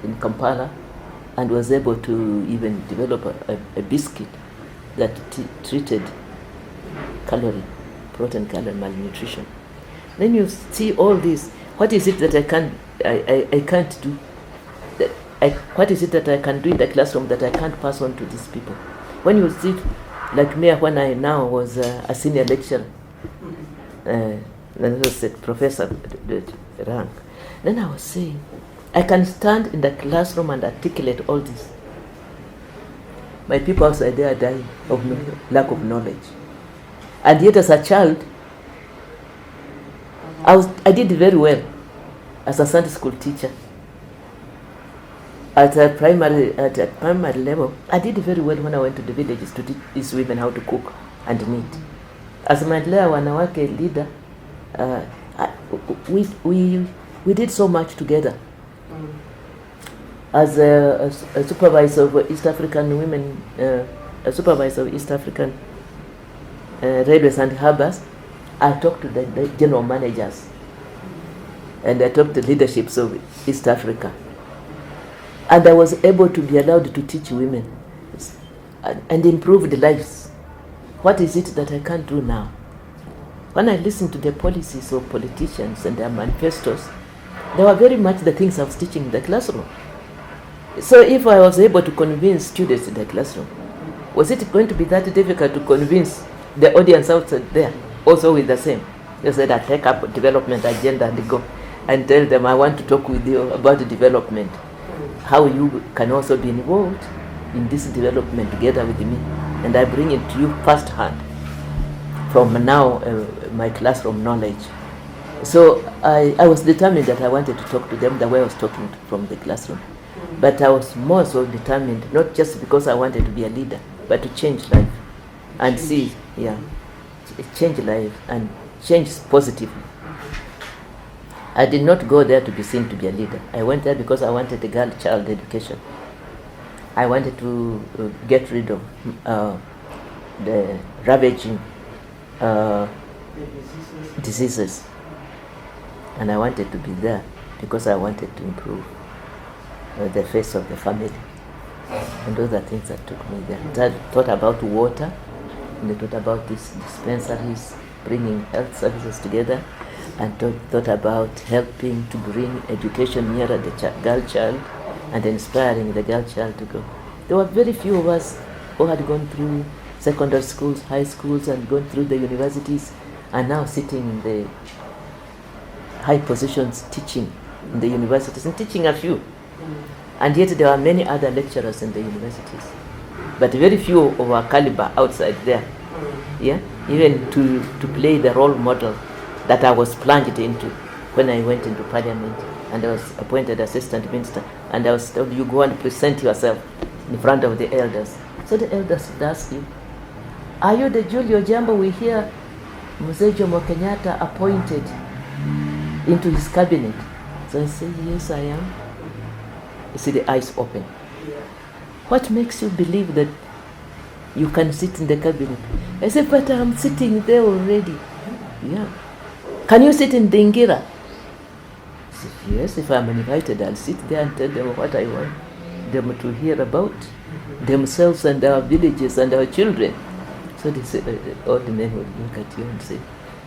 S1: in Kampala, and was able to even develop a biscuit that treated protein calorie malnutrition. Then you see all this. What is it that I can't do? What is it that I can do in the classroom that I can't pass on to these people? When you see, like me, when I now was a senior lecturer, then I said professor rank, then I was saying, I can stand in the classroom and articulate all this. My people outside there are dying of lack of knowledge. And yet as a child, I did very well as a Sunday school teacher. At a primary level, I did very well when I went to the villages to teach these women how to cook and knit. As Mandela Wanawake leader, we did so much together. As a supervisor of East African women, a supervisor of East African railways and harbors, I talked to the general managers, and I talked to the leaderships of East Africa. And I was able to be allowed to teach women and improve the lives. What is it that I can't do now? When I listened to the policies of politicians and their manifestos, they were very much the things I was teaching in the classroom. So if I was able to convince students in the classroom, was it going to be that difficult to convince the audience outside there also with the same? They said, I take up a development agenda and go and tell them, I want to talk with you about the development, how you can also be involved in this development together with me, and I bring it to you firsthand from now my classroom knowledge. So I was determined that I wanted to talk to them the way I was talking from the classroom. But I was more so determined, not just because I wanted to be a leader, but to change life and change life and change positively. I did not go there to be seen to be a leader. I went there because I wanted a girl-child education. I wanted to get rid of the ravaging diseases. And I wanted to be there because I wanted to improve the face of the family. And those are things that took me there. I thought about water, and I thought about these dispensaries, bringing health services together, and thought about helping to bring education nearer the girl child and inspiring the girl child to go. There were very few of us who had gone through secondary schools, high schools, and gone through the universities, and now sitting in the high positions teaching in the universities, and teaching a few. And yet there are many other lecturers in the universities, but very few of our caliber outside there. Yeah, even to play the role model that I was plunged into when I went into parliament and I was appointed assistant minister, and I was told, you go and present yourself in front of the elders. So the elders would ask you, are you the Julio Ojiambo we hear Mzee Jomo Kenyatta appointed into his cabinet? So I say, yes, I am. You see the eyes open. What makes you believe that you can sit in the cabinet? I said, but I'm sitting there already. Yeah. Can you sit in Dingira? I said, yes, if I'm invited, I'll sit there and tell them what I want them to hear about themselves and our villages and our children. So they said, all the men would look at you and say,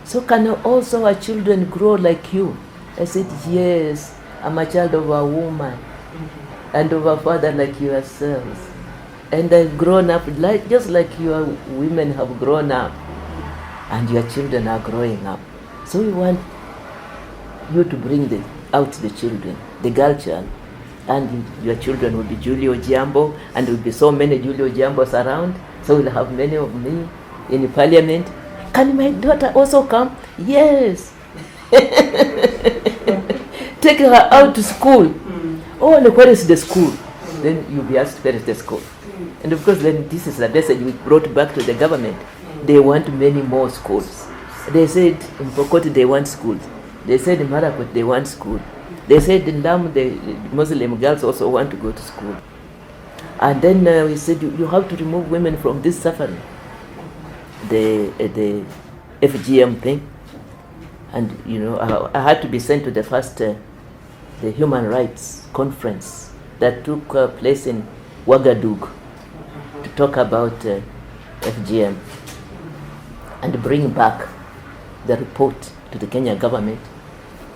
S1: so can also our children grow like you? I said, yes, I'm a child of a woman and of a father like yourselves. And I've grown up just like your women have grown up, and your children are growing up. So we want you to bring out the children, the girl child, and your children will be Julio Ojiambo, and there will be so many Julio Ojiambos around. So we'll have many of me in parliament. Can my daughter also come? Yes. Take her out to school. Oh, look, where is the school? Then you'll be asked, where is the school? And of course, then this is the message we brought back to the government. They want many more schools. They said in Pokot they want schools. They said in Marakot they want school. They said in Lamu the Muslim girls also want to go to school. And then we said you have to remove women from this suffering, the FGM thing. And I had to be sent to the first the human rights conference that took place in Ouagadougou to talk about FGM and bring back the report to the Kenya government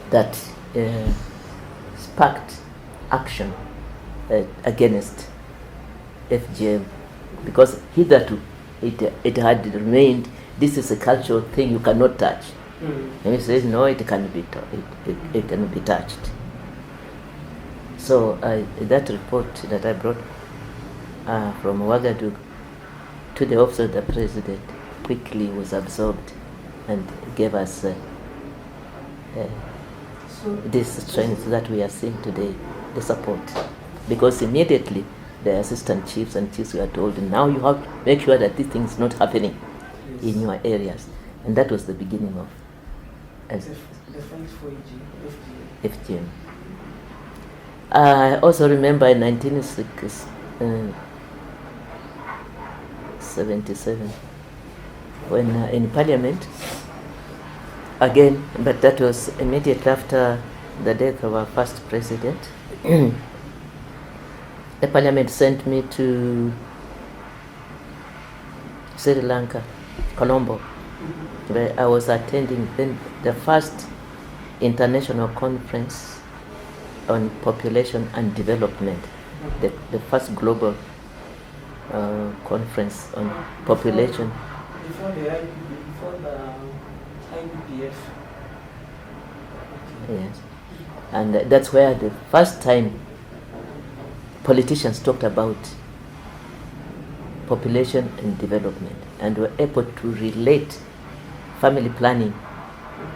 S1: that sparked action against FGM, because hitherto it had remained, this is a cultural thing you cannot touch. And he says, no, it can be it can be touched. So that report that I brought from Ouagadougou to the office of the president quickly was absorbed and gave us this strength that we are seeing today, the support. Because immediately the assistant chiefs and chiefs were told, now you have to make sure that this thing is not happening in your areas. And that was the beginning of
S2: the fight for
S1: FGM. I also remember in 1977 when in Parliament again, but that was immediately after the death of our first president. The Parliament sent me to Sri Lanka, Colombo, where I was attending then the first international conference on population and development, the first global conference on population.
S2: Before the IPPF.
S1: Yes, and that's where the first time politicians talked about population and development, and were able to relate family planning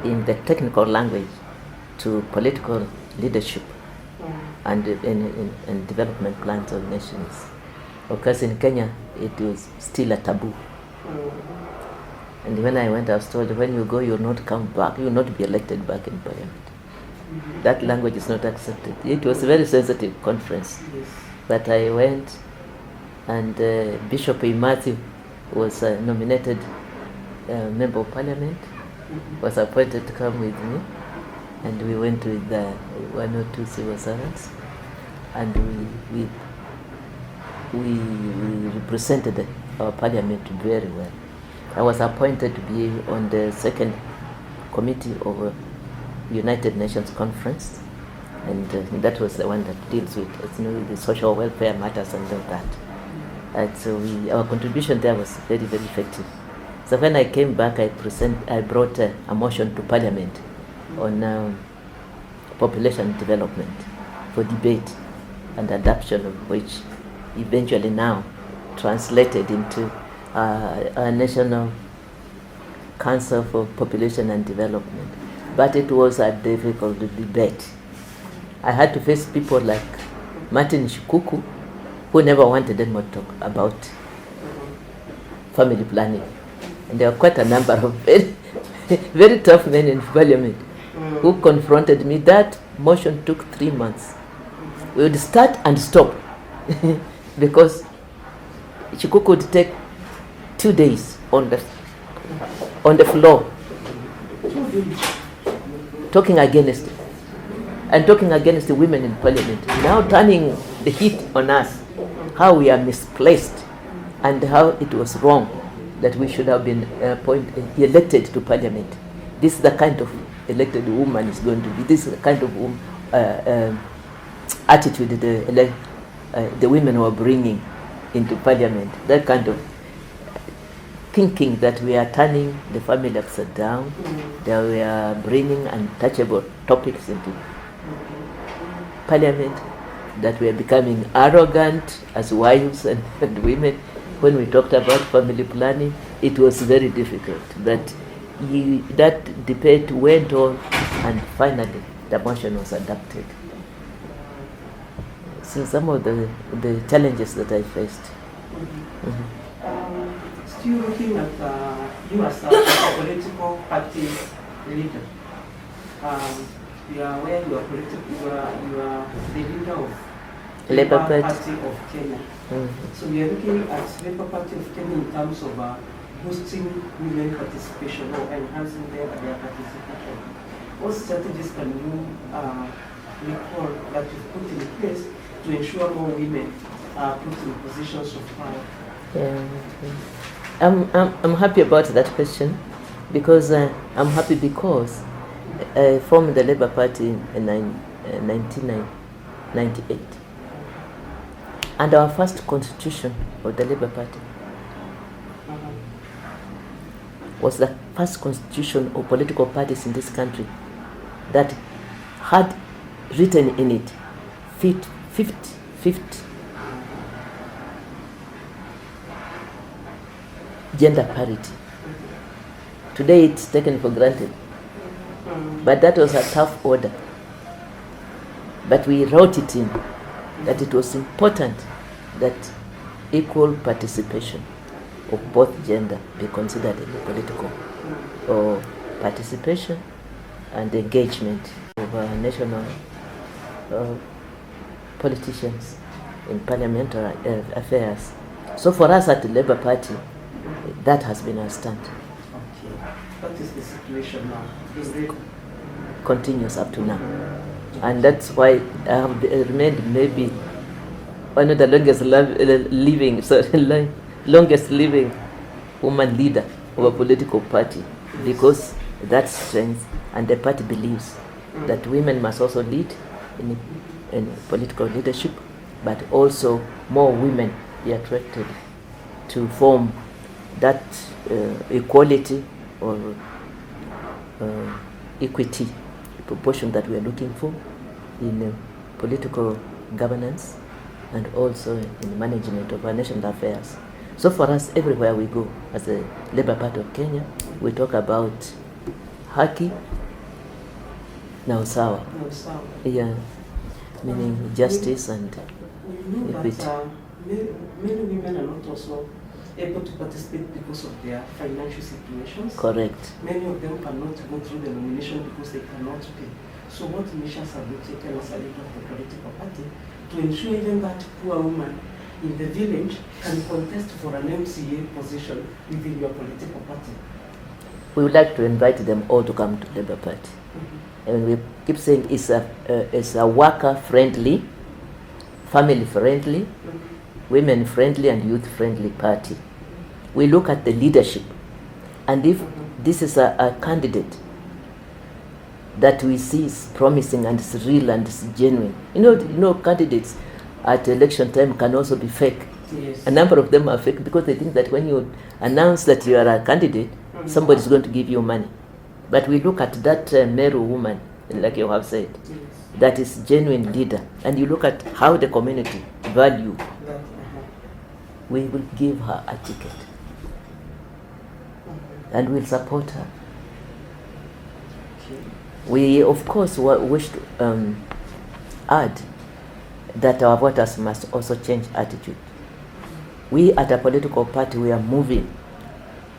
S1: in the technical language to political leadership and in development plans of nations. Of course, in Kenya, it was still a taboo. And when I went, I was told, when you go, you will not come back. You will not be elected back in parliament. That language is not accepted. It was a very sensitive conference. But I went, and Bishop Matthew was nominated member of parliament, was appointed to come with me. And we went with one or two civil servants, and we represented our parliament very well. I was appointed to be on the second committee of a United Nations conference, and that was the one that deals with the social welfare matters and all that. And so our contribution there was very, very effective. So when I came back, I brought a motion to Parliament on population development for debate and adoption of which eventually now translated into a National Council for Population and Development. But it was a difficult debate. I had to face people like Martin Shikuku, who never wanted anyone to talk about family planning. And there were quite a number of very, very tough men in parliament who confronted me. That motion took 3 months. We would start and stop because Shikuku would take 2 days on the floor talking against it, and talking against the women in parliament, now turning the heat on us, how we are misplaced and how it was wrong that we should have been elected to parliament. This is the kind of elected woman is going to be. This is the kind of attitude the women were bringing into parliament. That kind of thinking that we are turning the family upside down, that we are bringing untouchable topics into parliament, that we are becoming arrogant as wives and women. When we talked about family planning, it was very difficult. But that debate went on, and finally the motion was adopted. So some of the challenges that I faced.
S2: Still looking at you as a political party leader, you are where you are the leader of
S1: Labour Party
S2: of Kenya. So we are looking at Labour Party of Kenya in terms of boosting women participation or enhancing their participation. What strategies can you recall that you've put in place to ensure more women are put in positions of power?
S1: I'm happy about that question because I'm happy because I formed the Labour Party in 1998. And our first constitution of the Labour Party was the first constitution of political parties in this country that had written in it 50 gender parity. Today it's taken for granted. But that was a tough order. But we wrote it in that it was important that equal participation of both gender be considered in the political or participation and engagement of national politicians in parliamentary affairs. So for us at the Labour Party, that has been our stand.
S2: Okay. What is the situation now?
S1: Continues up to now. And that's why I have remained maybe one of the longest living woman leader of a political party, because that's strength, and the party believes that women must also lead in political leadership, but also more women be attracted to form that equality or equity proportion that we are looking for in political governance and also in management of our national affairs. So for us, everywhere we go as a Labour Party of Kenya, we talk about haki na usawa. Yeah, meaning justice and equity.
S2: That, many women are not also able to participate because of their financial situations.
S1: Correct.
S2: Many of them cannot go through the nomination because they cannot pay. So what measures have you taken as a leader of the political party to ensure even that poor woman in the village can contest for an MCA position within your political party?
S1: We would like to invite them all to come to Labour Party. And we keep saying it's a worker-friendly, family-friendly, women-friendly and youth-friendly party. We look at the leadership, and if this is a candidate that we see is promising and is real and is genuine. You know, candidates at election time can also be fake.
S2: Yes.
S1: A number of them are fake because they think that when you announce that you are a candidate, somebody is going to give you money. But we look at that Meru woman like you have said,
S2: Yes.
S1: that is genuine leader, and you look at how the community value,
S2: That,
S1: we will give her a ticket and we'll support her.
S2: Okay.
S1: We, of course, wish to add that our voters must also change attitude. We at a political party, we are moving,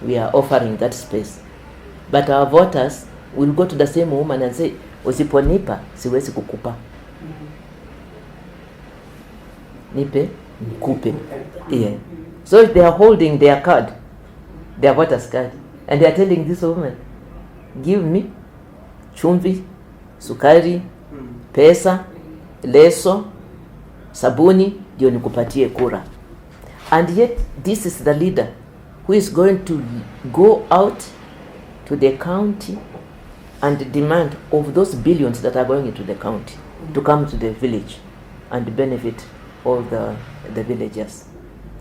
S1: we are offering that space. But our voters will go to the same woman and say, usiponipa, siwezi kukupa. Nipe, nikupe. Yeah. So if they are holding their card, their voter's card, and they are telling this woman, give me chumvi, sukari, pesa, leso, sabuni, ndio nikupatie kura. And yet, this is the leader who is going to go out to the county and demand of those billions that are going into the county to come to the village and benefit all the villagers,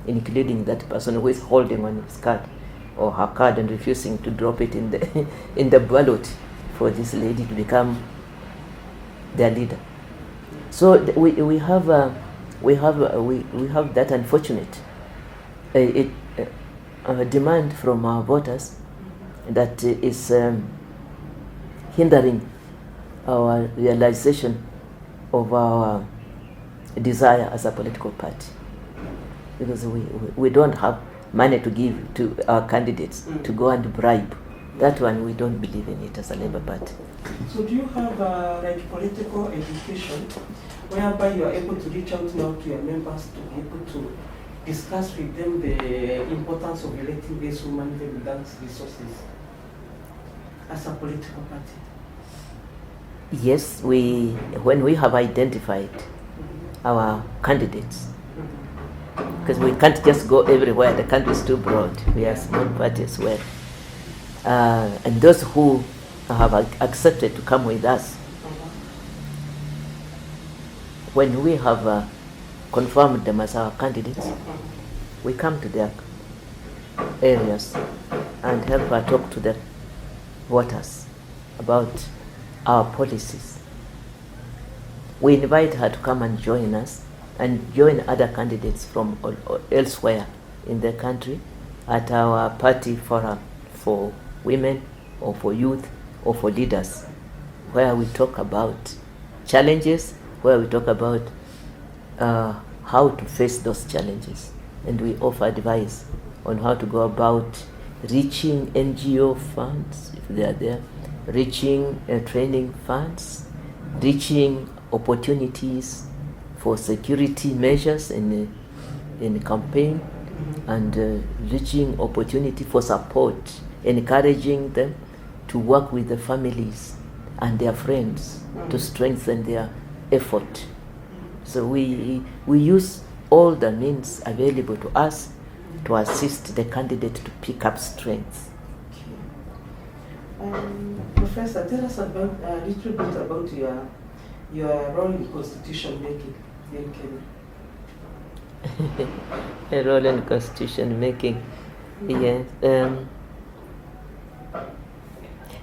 S1: including that person who is holding on his card or her card and refusing to drop it in the in the ballot for this lady to become their leader. So we have that unfortunate demand from our voters that is hindering our realization of our desire as a political party, because we don't have money to give to our candidates to go and bribe. That one, we don't believe in it as a Labour Party.
S2: So do you have like political education whereby you are able to reach out now to your members to be able to discuss with them the importance of electing this woman even without resources as a political party?
S1: Yes, when we have identified our candidates, because we can't just go everywhere, the country is too broad, we are small parties well. And those who have accepted to come with us, when we have confirmed them as our candidates, we come to their areas and help her talk to the voters about our policies. We invite her to come and join us and join other candidates from elsewhere in the country at our party forum for women or for youth or for leaders, where we talk about challenges, where we talk about how to face those challenges, and we offer advice on how to go about reaching NGO funds if they are there, reaching training funds, reaching opportunities for security measures in campaign, and reaching opportunity for support, encouraging them to work with the families and their friends to strengthen their effort. So we use all the means available to us to assist the candidate to pick up strengths.
S2: Professor, tell us about a little bit about your role in constitution making in Kenya.
S1: A role in constitution making, yes.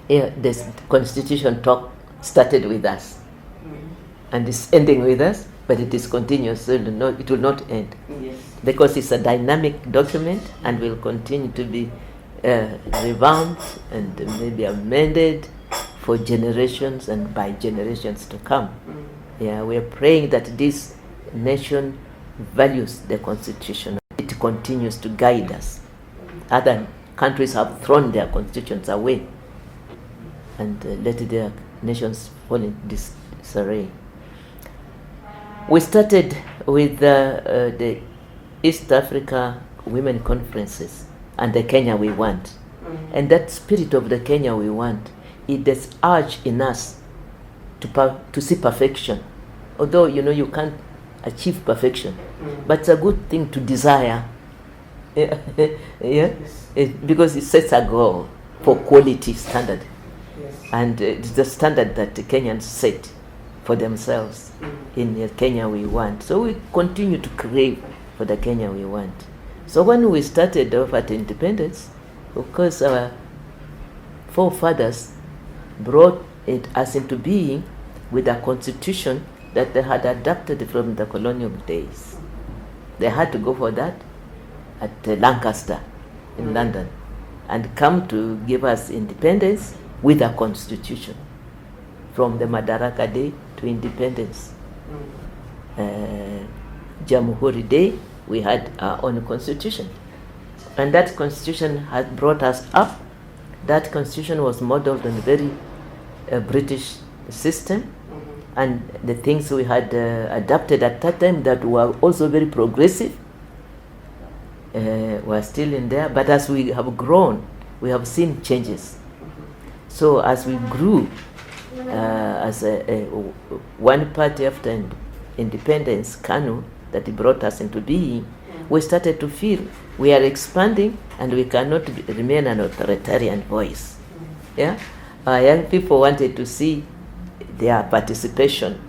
S1: This constitution talk started with us and is ending with us, but it is continuous, so it will not end.
S2: Yes.
S1: Because it's a dynamic document and will continue to be revamped and maybe amended for generations and by generations to come. Yeah, we are praying that this nation values the constitution. It continues to guide us. Other countries have thrown their constitutions away and let their nations fall in disarray. We started with the East Africa Women Conferences and the Kenya we want. And that spirit of the Kenya we want, it is urge in us to see perfection. Although, you can't achieve perfection, but it's a good thing to desire. Yeah?
S2: Yes.
S1: Because it sets a goal for quality standard.
S2: Yes.
S1: And it's the standard that the Kenyans set for themselves in the Kenya we want. So we continue to crave for the Kenya we want. So when we started off at independence, of course our forefathers brought it as into being with a constitution that they had adapted from the colonial days. They had to go for that at Lancaster in London and come to give us independence with a constitution from the Madaraka Day to independence. Jamhuri Day, we had our own constitution. And that constitution had brought us up. That constitution was modeled on the very British system, and the things we had adapted at that time that were also very progressive were still in there. But as we have grown, we have seen changes. So as we grew as one party after independence, KANU, that brought us into being, we started to feel we are expanding and we cannot remain an authoritarian voice. Yeah, young people wanted to see their participation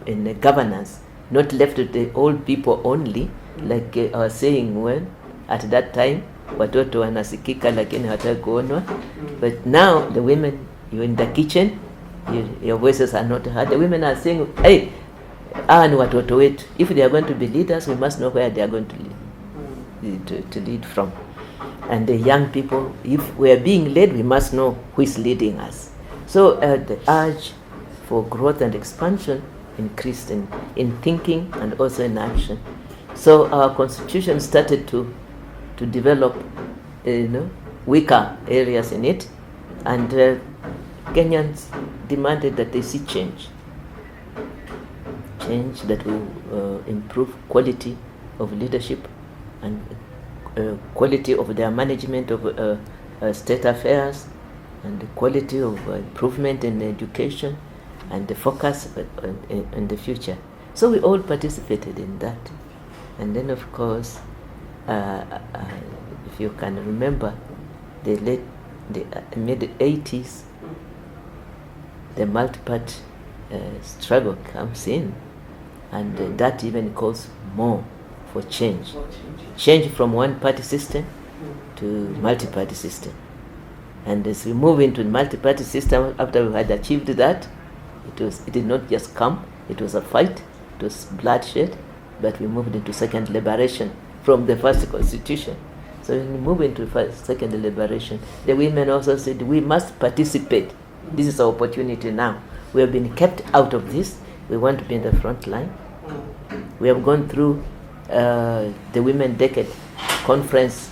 S1: in the governance, not left to the old people only, like I was saying, well, at that time watoto wanasikika lakini hawataka kuonwa, but now the women, you're in the kitchen, your voices are not heard. The women are saying, hey, hawa ni watoto wetu. If they are going to be leaders, we must know where they are going to lead from. And the young people, if we are being led, we must know who is leading us. So the urge for growth and expansion increased in thinking and also in action. So our constitution started to develop, weaker areas in it, and Kenyans demanded that they see change that will improve quality of leadership and quality of their management of state affairs, and the quality of improvement in education, and the focus on the future. So we all participated in that. And then, of course, if you can remember, the mid-80s, the multi-party struggle comes in, and that even calls more for change. Change from one-party system to multi-party system. And as we move into the multi-party system, after we had achieved that, it did not just come, it was a fight, it was bloodshed, but we moved into second liberation from the first constitution. So when we move into second liberation, the women also said, we must participate. This is our opportunity now. We have been kept out of this. We want to be in the front line. We have gone through the Women Decade Conference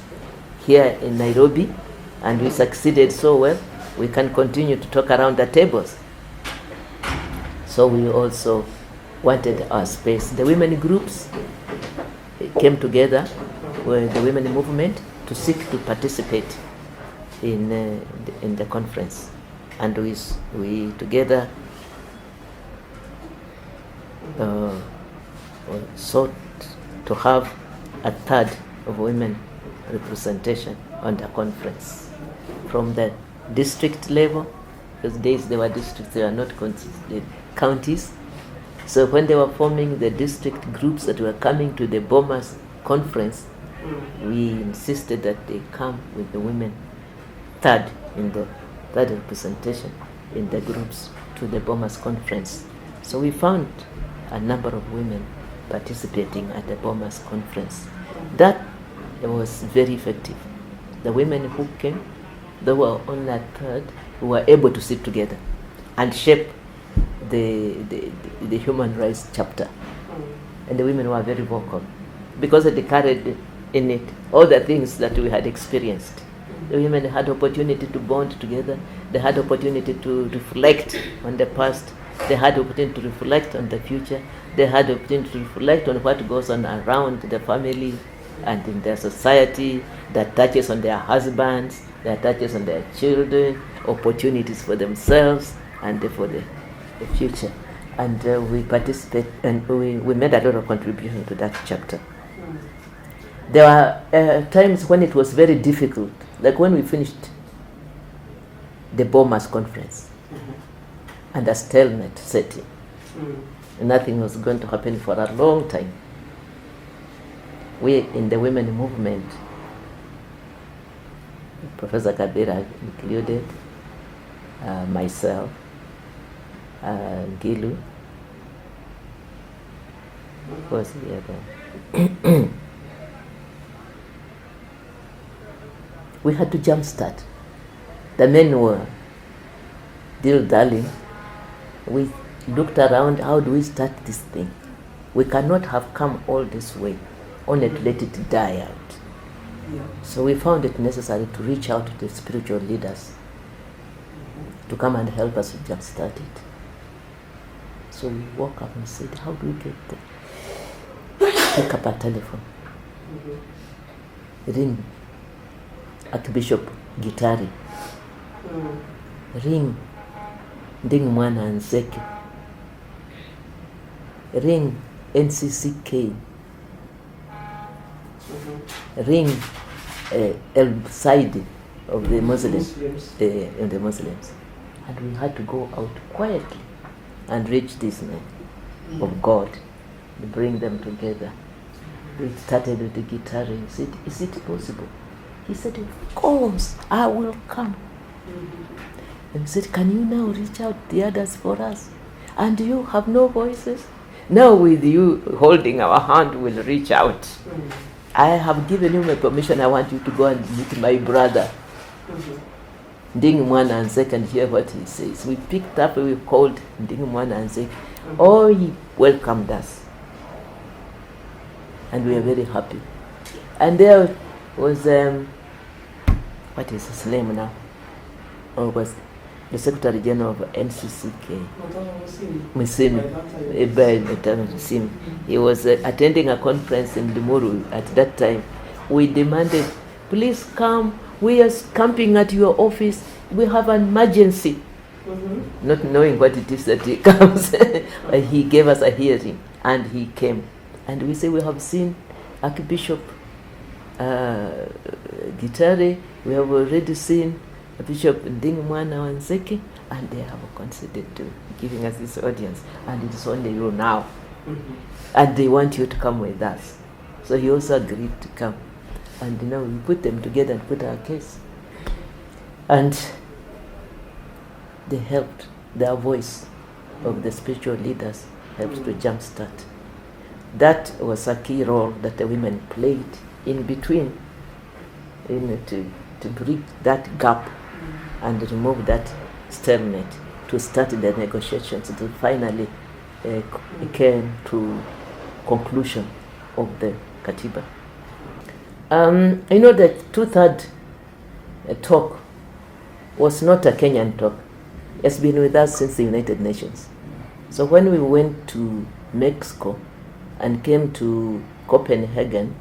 S1: here in Nairobi, and we succeeded so well. We can continue to talk around the tables. So we also wanted our space. The women groups came together with the women movement to seek to participate in the conference, and we together sought to have a third of women representation on the conference from the district level. Those days they were districts, they were not counties. So when they were forming the district groups that were coming to the Bomas conference, we insisted that they come with the women third representation in the groups to the Bomas conference. So we found a number of women participating at the Bomas conference. That was very effective. The women who came, there were only a third who were able to sit together and shape the human rights chapter. And the women were very vocal because they carried in it all the things that we had experienced. The women had opportunity to bond together. They had opportunity to reflect on the past. They had opportunity to reflect on the future. They had opportunity to reflect on what goes on around the family and in their society, that touches on their husbands, that touches on their children, opportunities for themselves and for the future. And we participate, and we made a lot of contribution to that chapter. There were times when it was very difficult, like when we finished the Bomas conference, and a stalemate set in. Nothing was going to happen for a long time. We in the women movement, Professor Kabira included, myself, Gilu was the other. We had to jumpstart. The men were dilly-dallying. We looked around, how do we start this thing? We cannot have come all this way only to let it die out.
S2: Yeah.
S1: So we found it necessary to reach out to the spiritual leaders to come and help us to jumpstart it. So we woke up and said, how do we get there? Pick up a telephone. Ring Archbishop Gitari. Ring Nding Mwana Nzeke. Ring NCCK. Ring El Saidi of the Muslims. The Muslims. And we had to go out quietly and reach these men of God, to bring them together. We started with the guitar and said, is it possible? He said, of course, I will come. And we said, can you now reach out the others for us? And you have no voices? Now with you holding our hand, we'll reach out. I have given you my permission. I want you to go and meet my brother. Nding Mwana Nzeke, and hear what he says. We picked up, we called Nding Mwana Nzeke. Oh, he welcomed us. And we are very happy. And there was, what is his name now? Oh, was the Secretary General of NCCK. Musimi. He was attending a conference in Limuru at that time. We demanded, please come. We are camping at your office. We have an emergency. Not knowing what it is that he comes. He gave us a hearing and he came. And we say, we have seen Archbishop Gitare. We have already seen Bishop Nding Mwana Nzeke, and they have considered to giving us this audience. And it is only you now. And they want you to come with us. So he also agreed to come. And now we put them together and put our case. And they helped. Their voice of the spiritual leaders helped to jumpstart. That was a key role that the women played in between, to bridge that gap and remove that stalemate, to start the negotiations, to finally came to conclusion of the Katiba. The 2/3 talk was not a Kenyan talk. It's been with us since the United Nations. So when we went to Mexico and came to Copenhagen,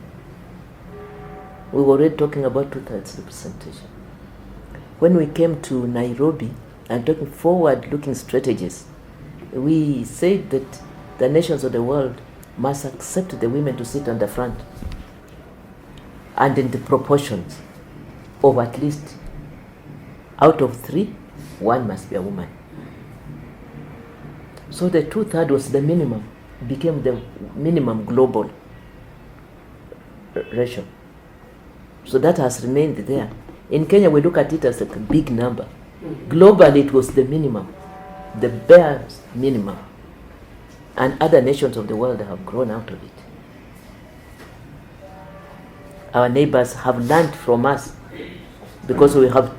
S1: we were already talking about 2/3 representation. When we came to Nairobi and talking forward-looking strategies, we said that the nations of the world must accept the women to sit on the front, and in the proportions of at least out of 3, 1 must be a woman. So the 2/3 was the minimum, became the minimum global ratio. So that has remained there. In Kenya, we look at it as a big number. Globally, it was the minimum, the bare minimum. And other nations of the world have grown out of it. Our neighbors have learned from us, because we have,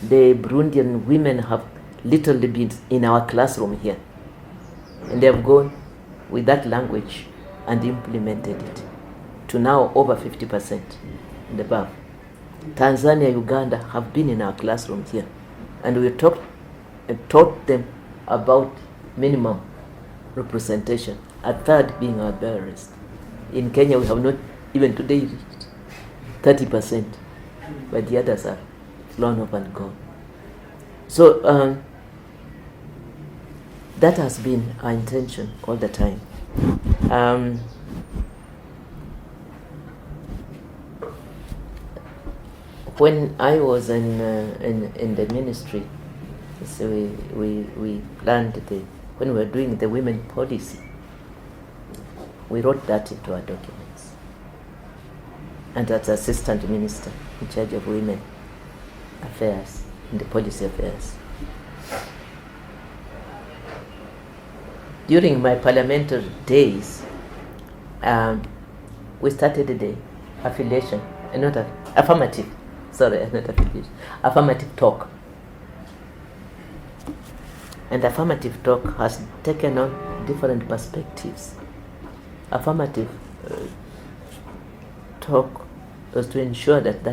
S1: the Burundian women have literally been in our classroom here. And they have gone with that language and implemented it to now over 50% and above. Tanzania, Uganda have been in our classroom here, and we taught them about minimum representation, a third being our barest. In Kenya, we have not even today reached 30%, but the others are flown up and gone. So that has been our intention all the time. When I was in the ministry, so we planned when we were doing the women policy, we wrote that into our documents. And as assistant minister in charge of women affairs, in the policy affairs. During my parliamentary days, we started the affiliation, not affirmative, sorry, not affiliation, affirmative talk. And affirmative talk has taken on different perspectives. Affirmative talk was to ensure that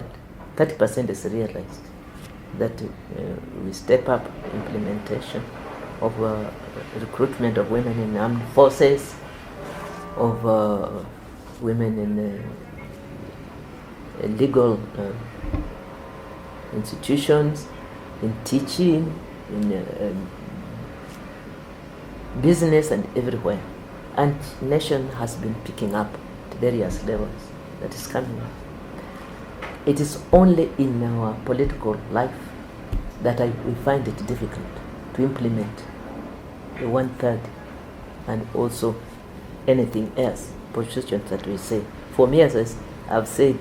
S1: 30% is realized, that we step up implementation of recruitment of women in armed forces, of women in legal institutions, in teaching, in business and everywhere. And nation has been picking up at various levels. That is coming up. It is only in our political life that we find it difficult to implement the 1/3 and also anything else, positions that we say. For me, as I've said,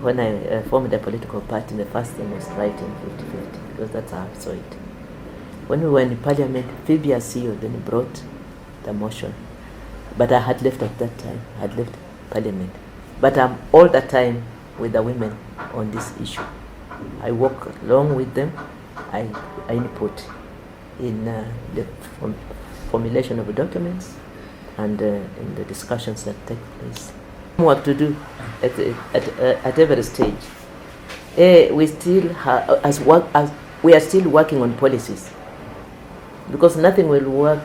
S1: when I formed a political party, the first thing was writing 50-50, because that's how I saw it. When we were in Parliament, Phoebe as CEO then brought the motion. But I had left at that time, I had left Parliament. But I'm all the time with the women on this issue. I work along with them, I input in the formulation of documents and in the discussions that take place. What to do at every stage. We still have, we are still working on policies, because nothing will work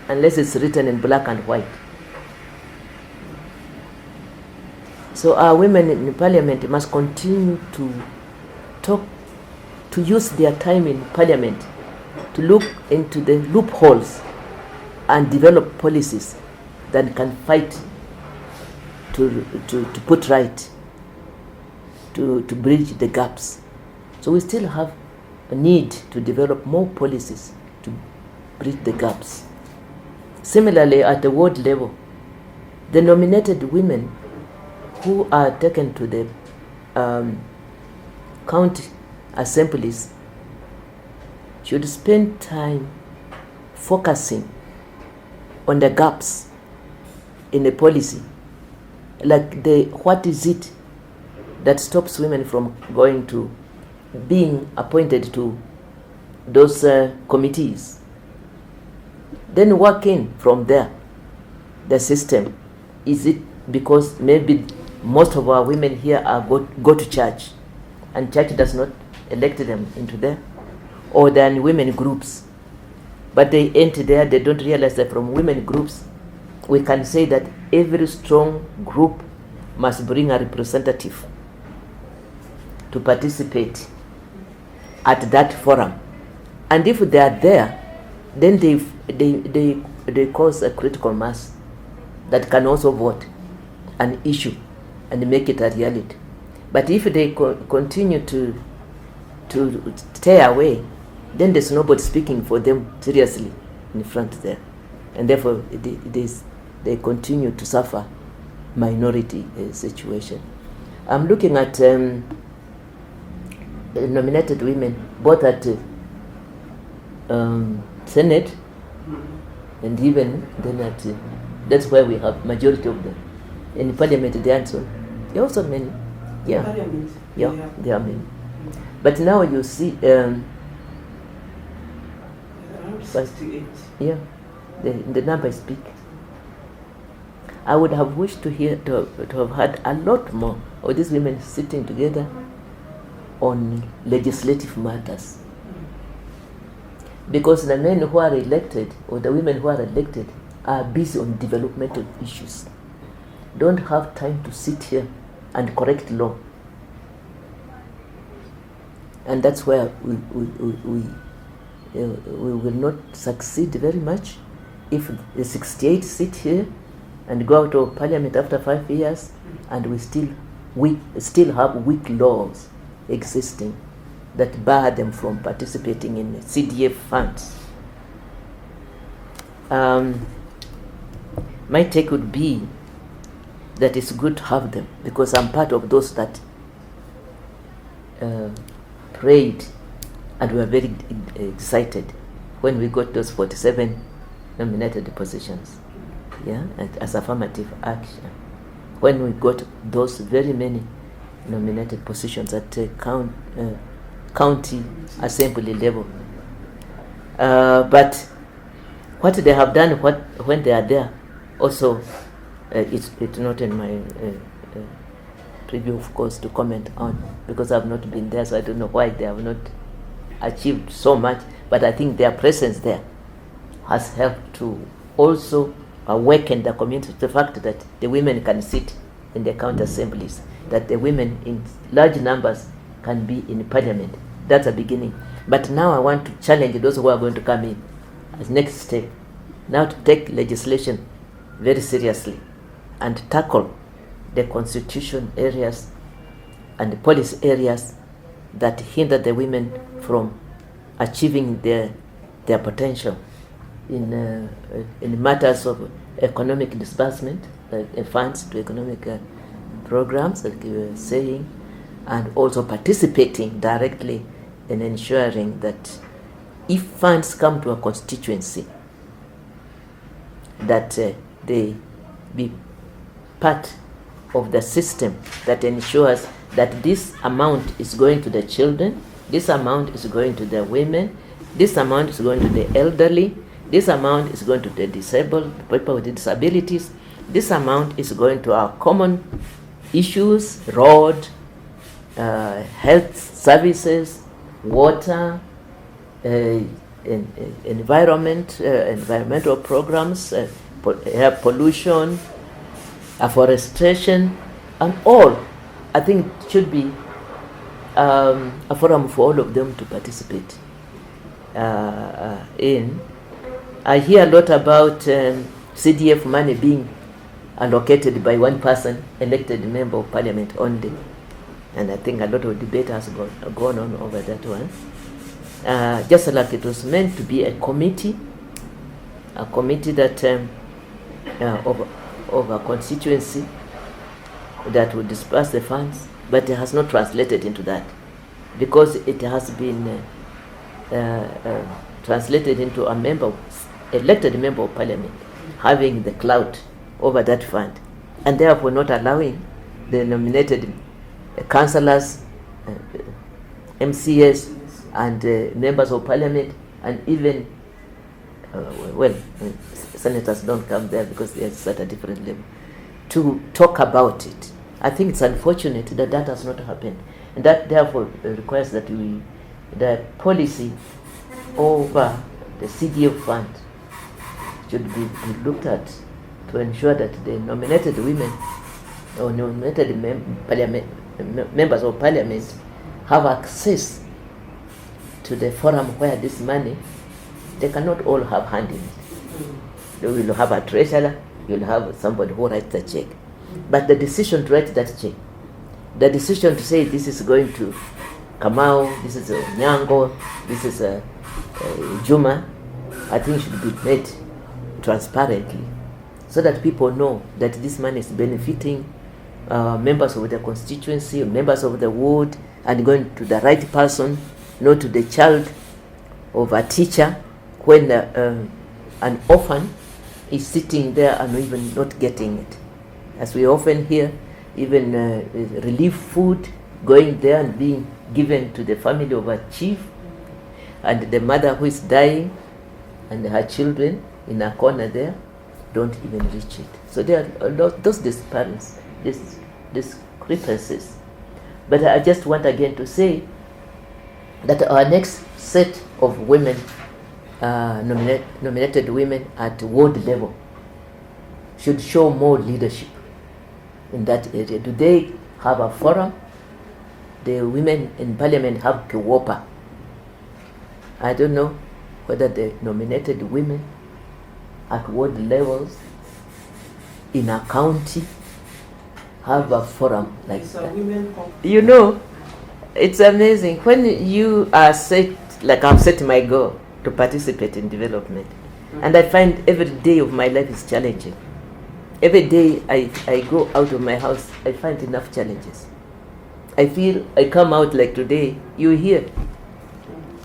S1: unless it's written in black and white. So our women in Parliament must continue to talk, to use their time in Parliament to look into the loopholes and develop policies that can fight to put right, to bridge the gaps. So we still have a need to develop more policies to bridge the gaps. Similarly, at the ward level, the nominated women who are taken to the county assemblies should spend time focusing on the gaps in the policy, like what is it that stops women from going to being appointed to those committees. Then work in from there, the system. Is it because maybe most of our women here are go to church, and church does not elect them into there, or they're in women groups, but they enter there, they don't realize that from women groups, we can say that every strong group must bring a representative to participate at that forum. And if they are there, then they cause a critical mass that can also vote an issue and make it a reality. But if they continue to stay away, then there's nobody speaking for them seriously in front there, and therefore they continue to suffer minority situation. I'm looking at nominated women both at Senate and even then at that's where we have majority of them. In Parliament there are also many. Yeah.
S2: Parliament.
S1: Yeah, there are many. But now you see
S2: Around 68.
S1: yeah, the number is big. I would have wished to have had a lot more of these women sitting together on legislative matters. Because the men who are elected or the women who are elected are busy on developmental issues. Don't have time to sit here and correct law. And that's where we will not succeed very much if the 68 sit here and go out of Parliament after 5 years, and we still have weak laws existing that bar them from participating in CDF funds. My take would be that it's good to have them, because I'm part of those that prayed and were very excited when we got those 47 nominated positions, yeah, as affirmative action. When we got those very many nominated positions at county assembly level. But what they have done when they are there, also, it's not in my preview, of course, to comment on, because I've not been there, so I don't know why they have not achieved so much. But I think their presence there has helped to also awaken the community to the fact that the women can sit in the county assemblies, that the women in large numbers can be in parliament. That's a beginning. But now I want to challenge those who are going to come in as next step, now to take legislation very seriously and tackle the constitution areas and the policy areas that hinder the women from achieving their potential in matters of economic disbursement, funds to economic programs, like you were saying, and also participating directly in ensuring that if funds come to a constituency, that they be part of the system that ensures that this amount is going to the children, this amount is going to the women, this amount is going to the elderly, this amount is going to the disabled, people with disabilities, this amount is going to our common issues, road, health services, water, environmental programs, air pollution, afforestation, and all. I think it should be a forum for all of them to participate in. I hear a lot about CDF money being allocated by one person, elected member of parliament only. And I think a lot of debate has gone on over that one. Just like it was meant to be a committee that of a constituency that would disperse the funds, but it has not translated into that, because it has been translated into a elected member of parliament having the clout over that fund, and therefore not allowing the nominated councillors, MCS, and members of parliament, and even senators don't come there because they are at a different level, to talk about it. I think it's unfortunate that that has not happened, and that therefore requires that the policy over the CDF fund should be looked at to ensure that the nominated women or nominated members of parliament have access to the forum where this money, they cannot all have hand in it. They will have a treasurer, you'll have somebody who writes the check. But the decision to write that check, the decision to say this is going to Kamau, this is Nyango, this is Juma, I think should be made transparently, so that people know that this money is benefiting members of the constituency, members of the ward, and going to the right person, not to the child of a teacher, when an orphan is sitting there and even not getting it. As we often hear, even relief food going there and being given to the family of a chief, and the mother who is dying and her children in a corner there don't even reach it. So there are those discrepancies. But I just want again to say that our next set of women, nominated women at ward level, should show more leadership in that area. Do they have a forum? The women in parliament have Kiwopa. I don't know whether the nominated women at ward levels in a county have a forum like that. You know, it's amazing when you are set, like I've set my goal to participate in development, and I find every day of my life is challenging. Every day I go out of my house, I find enough challenges. I feel I come out like today, you're here,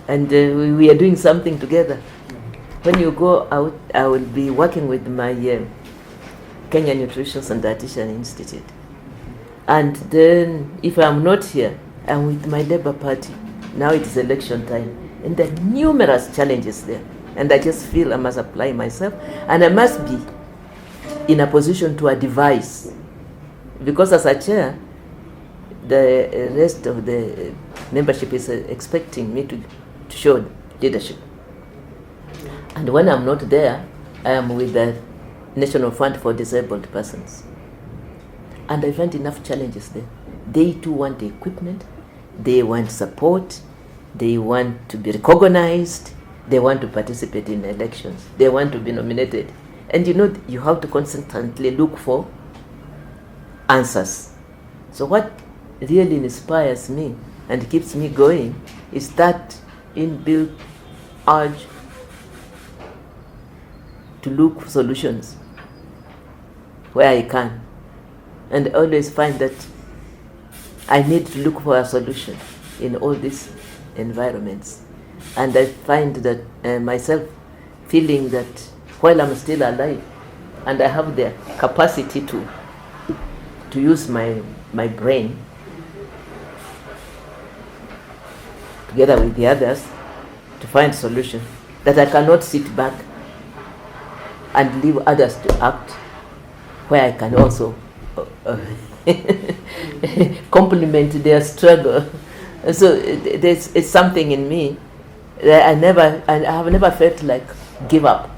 S1: and we are doing something together. when you go out, I will be working with my Kenya Nutrition and Dietitian Institute. And then if I'm not here, I'm with my Labour Party. Now it is election time. And there are numerous challenges there. And I just feel I must apply myself. And I must be in a position to advise. Because as a chair, the rest of the membership is expecting me to show leadership. And when I'm not there, I am with the National Fund for Disabled Persons. And I find enough challenges there. They too want the equipment, they want support, they want to be recognized, they want to participate in elections, they want to be nominated. And you have to constantly look for answers. So what really inspires me and keeps me going is that inbuilt urge to look for solutions where I can. And I always find that I need to look for a solution in all these environments. And I find that myself feeling that while I'm still alive and I have the capacity to use my brain together with the others to find solutions, that I cannot sit back and leave others to act, where I can also complement their struggle. So it's something in me that I have never felt like give up.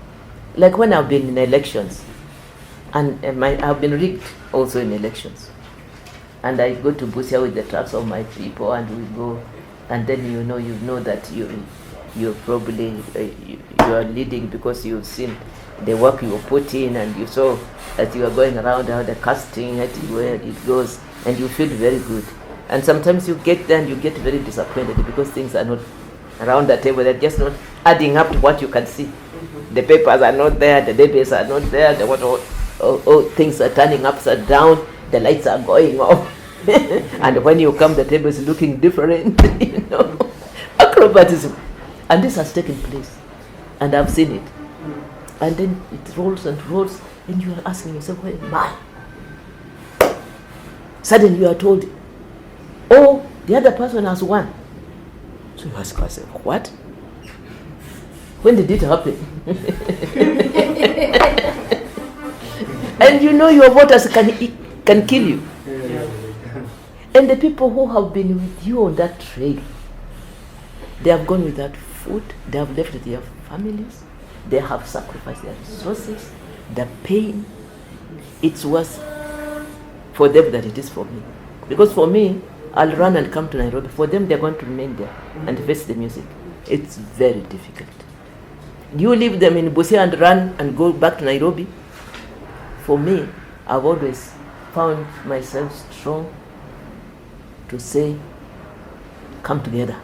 S1: Like when I've been in elections, and I've been rigged also in elections, and I go to Busia with the trucks of my people, and we go, and then you know that you probably you are leading because you've seen the work you put in, and you saw that you are going around how the casting where it goes, and you feel very good. And sometimes you get there and you get very disappointed because things are not around the table, they're just not adding up to what you can see. The papers are not there, the debates are not there, things are turning upside down, the lights are going off. And when you come, the table is looking different, acrobatism. And this has taken place, and I've seen it. And then it rolls and rolls, and you are asking yourself, where am I? Suddenly you are told, oh, the other person has won. So you ask yourself, what? When did it happen? And your voters can kill you. And the people who have been with you on that trail, they have gone without food, they have left their families, they have sacrificed their resources, the pain. It's worse for them than it is for me. Because for me, I'll run and come to Nairobi. For them, they're going to remain there and face the music. It's very difficult. You leave them in Busia and run and go back to Nairobi. For me, I've always found myself strong to say, come together.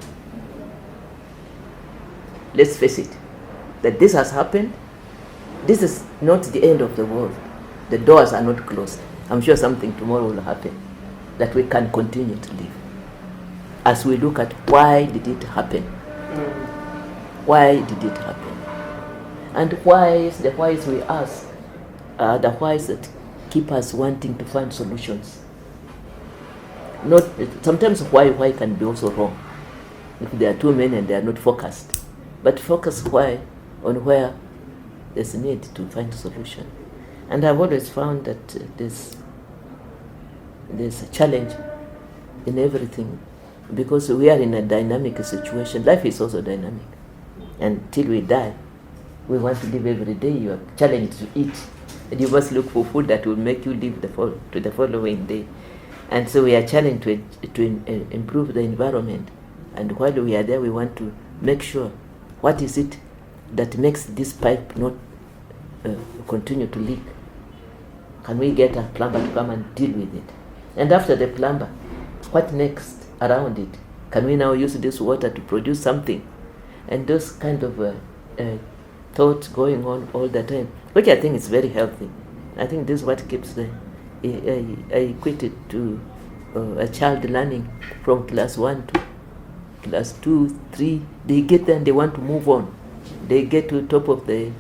S1: Let's face it, that this has happened. This is not the end of the world. The doors are not closed. I'm sure something tomorrow will happen that we can continue to live. As we look at why did it happen? Why did it happen? And whys, the whys we ask, are the whys that keep us wanting to find solutions. Sometimes why can be also wrong. If there are too many and they are not focused. But focus why on where there's a need to find a solution. And I've always found that there's a challenge in everything, because we are in a dynamic situation. Life is also dynamic. Until we die, we want to live every day. You are challenged to eat, and you must look for food that will make you live to the following day. And so we are challenged to improve the environment. And while we are there, we want to make sure, what is it that makes this pipe not continue to leak? Can we get a plumber to come and deal with it? And after the plumber, what next around it? Can we now use this water to produce something? And those kind of thoughts going on all the time, which I think is very healthy. I think this is what keeps I equate it to a child learning from class 1 to class 2, 3. They get there and they want to move on. They get to top of the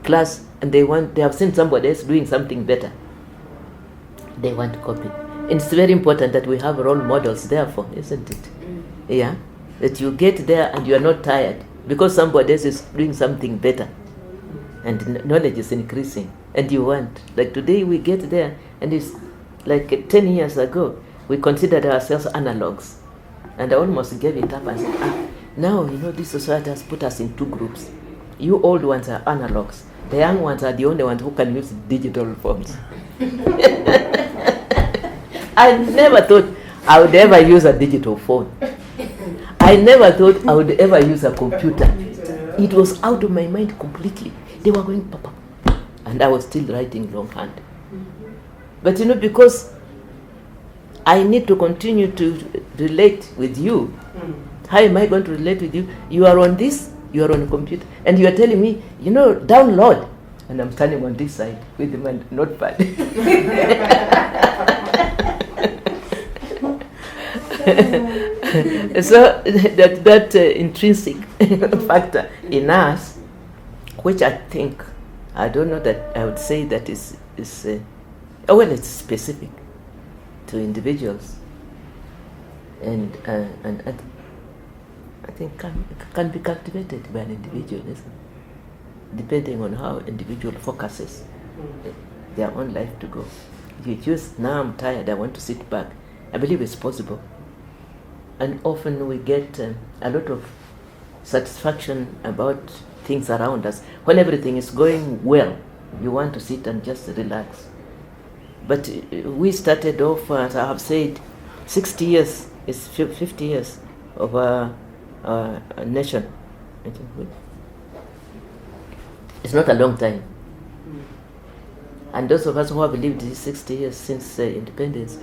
S1: class and they have seen somebody else doing something better. They want to copy. And it's very important that we have role models, therefore, isn't it? Yeah? That you get there and you are not tired because somebody else is doing something better and knowledge is increasing and you want. Like today we get there and it's like 10 years ago, we considered ourselves analogs. And I almost gave it up and said, now, this society has put us in two groups. You old ones are analogs. The young ones are the only ones who can use digital forms. I never thought I would ever use a digital phone. I never thought I would ever use a computer. It was out of my mind completely. They were going, papa, and I was still writing longhand. But because I need to continue to relate with you. How am I going to relate with you? You are on this, you are on a computer, and you are telling me, download. And I'm standing on this side with my notepad. So that intrinsic factor in us, which I think, I don't know that I would say that is it's specific to individuals, and I think can be cultivated by an individual, isn't it? Depending on how individual focuses their own life to go. If you choose, now I'm tired, I want to sit back, I believe it's possible. And often we get a lot of satisfaction about things around us. When everything is going well, you want to sit and just relax. But we started off, as I have said, 60 years, is 50 years of a nation. It's not a long time. And those of us who have lived these 60 years since independence,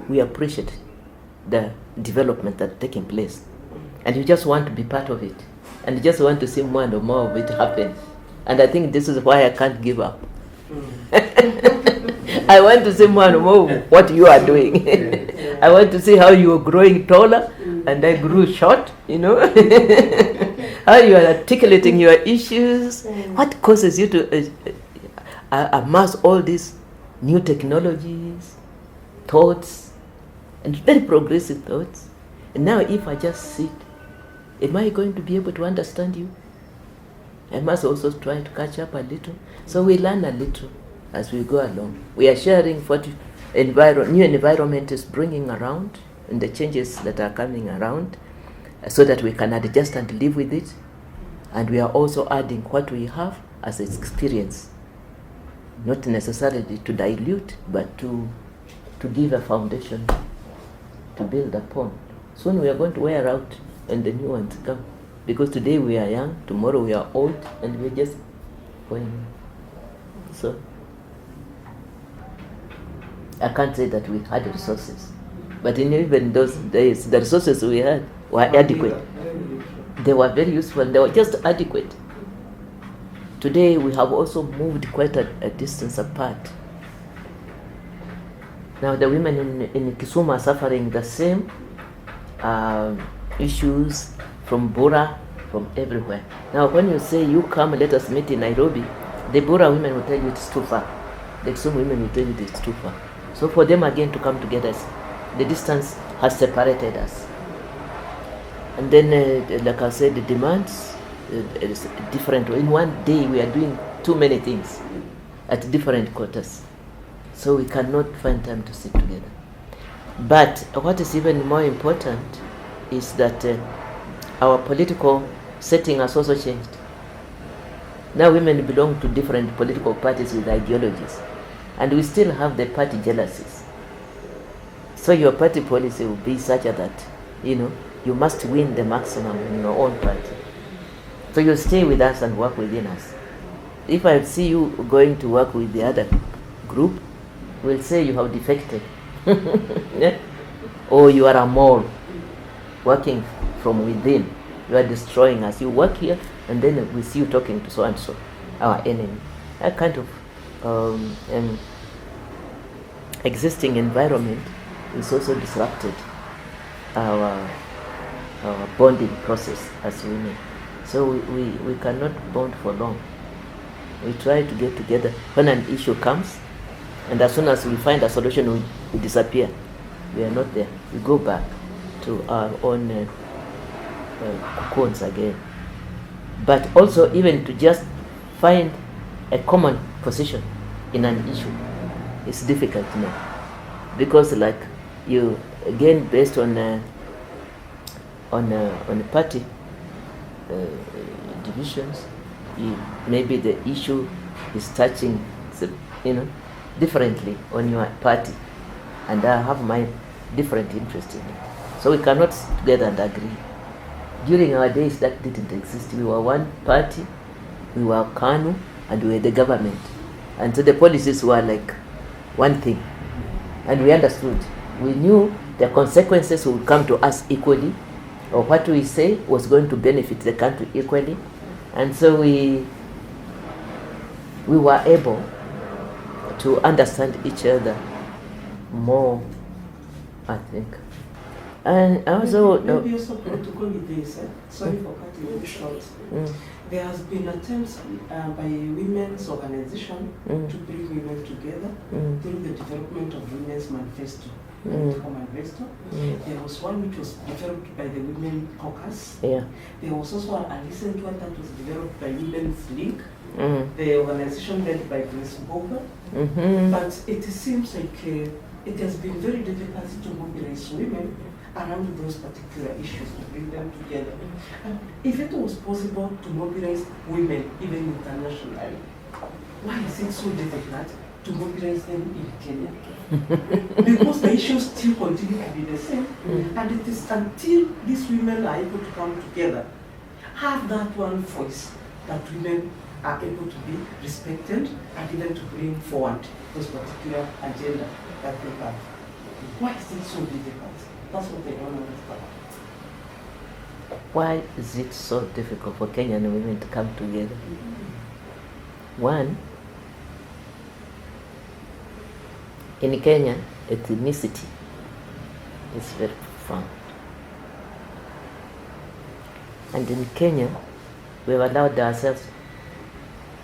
S1: we appreciate the development that's taking place. And you just want to be part of it. And you just want to see more and more of it happen. And I think this is why I can't give up. I want to see more and more of what you are doing. I want to see how you are growing taller and I grew short, how you are articulating your issues. What causes you to amass all these new technologies, thoughts, and very progressive thoughts. And now if I just sit, am I going to be able to understand you? I must also try to catch up a little. So we learn a little as we go along. We are sharing what new environment is bringing around and the changes that are coming around so that we can adjust and live with it. And we are also adding what we have as experience. Not necessarily to dilute, but to give a foundation to build upon. Soon we are going to wear out and the new ones come. Because today we are young, tomorrow we are old, and we're just going. So, I can't say that we had resources. But even those days, the resources we had were adequate. They were very useful, they were just adequate. Today we have also moved quite a distance apart. Now the women in Kisumu are suffering the same issues from Bora, from everywhere. Now when you say you come, let us meet in Nairobi, the Bora women will tell you it's too far. The Kisumu women will tell you it's too far. So for them again to come together, the distance has separated us. And then, like I said, the demands is different. In one day we are doing too many things at different quarters. So we cannot find time to sit together. But what is even more important is that our political setting has also changed. Now women belong to different political parties with ideologies, and we still have the party jealousies. So your party policy will be such that, you must win the maximum in your own party. So you stay with us and work within us. If I see you going to work with the other group, we'll say you have defected. Yeah? Or you are a mole working from within. You are destroying us. You work here and then we see you talking to so and so, our enemy. That kind of existing environment is also disrupted our bonding process as women. So we cannot bond for long. We try to get together when an issue comes, and as soon as we find a solution, we disappear. We are not there. We go back to our own cocoons again. But also, even to just find a common position in an issue is difficult now, because like you again based on party divisions, maybe the issue is touching differently on your party, and I have my different interest in it. So we cannot sit together and agree. During our days, that didn't exist. We were one party, we were KANU, and we were the government. And so the policies were like one thing. And we understood. We knew the consequences would come to us equally, or what we say was going to benefit the country equally. And so we were able to understand each other more, I think. And also,
S2: maybe also protocol with this. Sorry for cutting you short. There has been attempts by women's organization to bring women together through the development of Women's Manifesto. Manifesto. There was one which was developed by the Women Caucus. There was also a recent one that was developed by Women's League, the organization led by Grace Boga. But it seems like it has been very difficult to mobilize women around those particular issues, to bring them together. If it was possible to mobilize women, even internationally, why is it so difficult to mobilize them in Kenya? Because the issues still continue to be the same, and it is until these women are able to come together, have that one voice, that women are able to be respected and even to bring forward those particular agenda that they have. Why is it so difficult? That's what they don't understand.
S1: Why is it so difficult for Kenyan women to come together? One, in Kenya, ethnicity is very profound. And in Kenya, we've allowed ourselves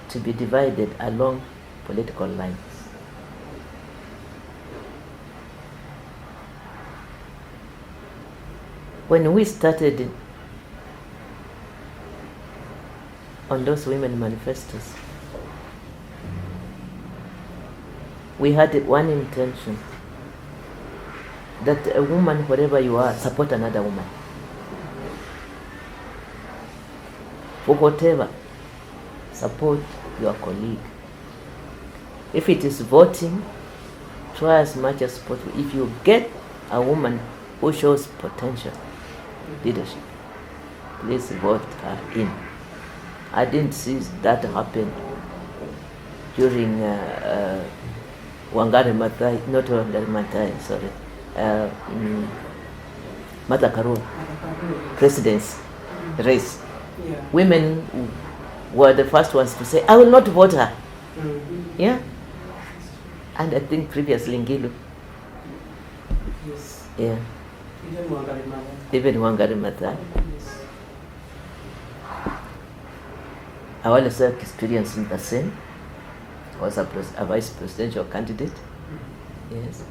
S1: to be divided along political lines. When we started on those women manifestos, we had one intention, that a woman, wherever you are, support another woman. For whatever, support your colleague. If it is voting, try as much as possible. If you get a woman who shows potential leadership, please vote her in. I didn't see that happen during Wangari Maathai, not Wangari Maathai, sorry, Martha Karua presidency race. Women were the first ones to say, I will not vote her. Yeah? And I think previously Ngilu.
S2: Yes.
S1: Yeah.
S2: Even
S1: Wangari Maathai. I also experienced the same. I was a vice presidential candidate. Yes.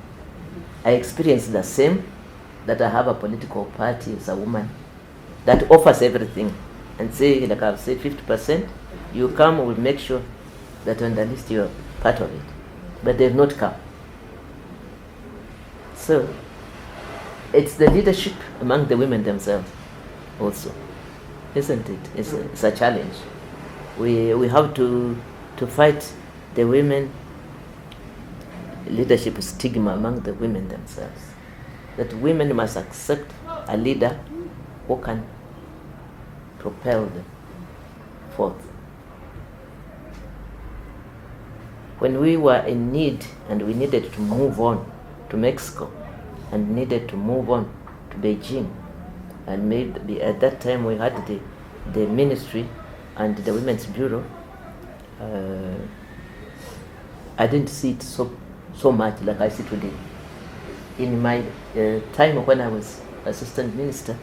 S1: I experienced the same, that I have a political party as a woman that offers everything and say, like I've said, 50%, you come, we'll make sure that on the list you're part of it. But they've not come. So, it's the leadership among the women themselves also, isn't it? It's a challenge. We have to fight the women leadership stigma among the women themselves. That women must accept a leader who can propel them forth. When we were in need and we needed to move on to Mexico and needed to move on to Beijing, and maybe at that time we had the ministry and the Women's Bureau, I didn't see it so much like I see today. In my time when I was assistant minister,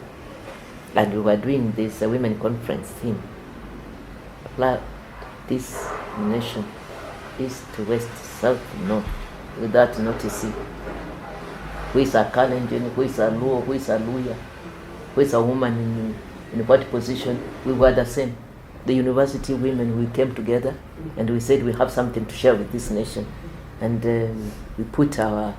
S1: and we were doing this women conference theme. Apply this nation, east to west, south to north, without noticing who is a Kalenjin, who is a Luo, who is a Luya, who is a woman in what position. We were the same. The university women, we came together and we said we have something to share with this nation. And we put our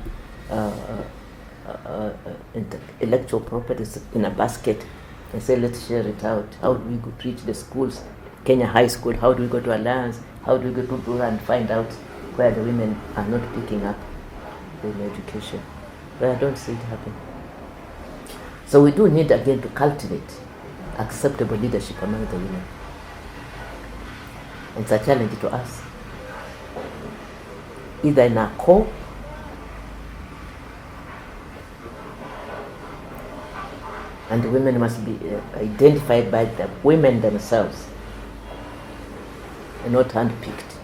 S1: intellectual properties in a basket and said, let's share it out. How do we go to reach the schools? Kenya High School, how do we go to Alliance? How do we go to Bura and find out where the women are not picking up in education? But I don't see it happen. So we do need again to cultivate acceptable leadership among the women. It's a challenge to us. Either in our core and the women must be identified by the women themselves and not handpicked.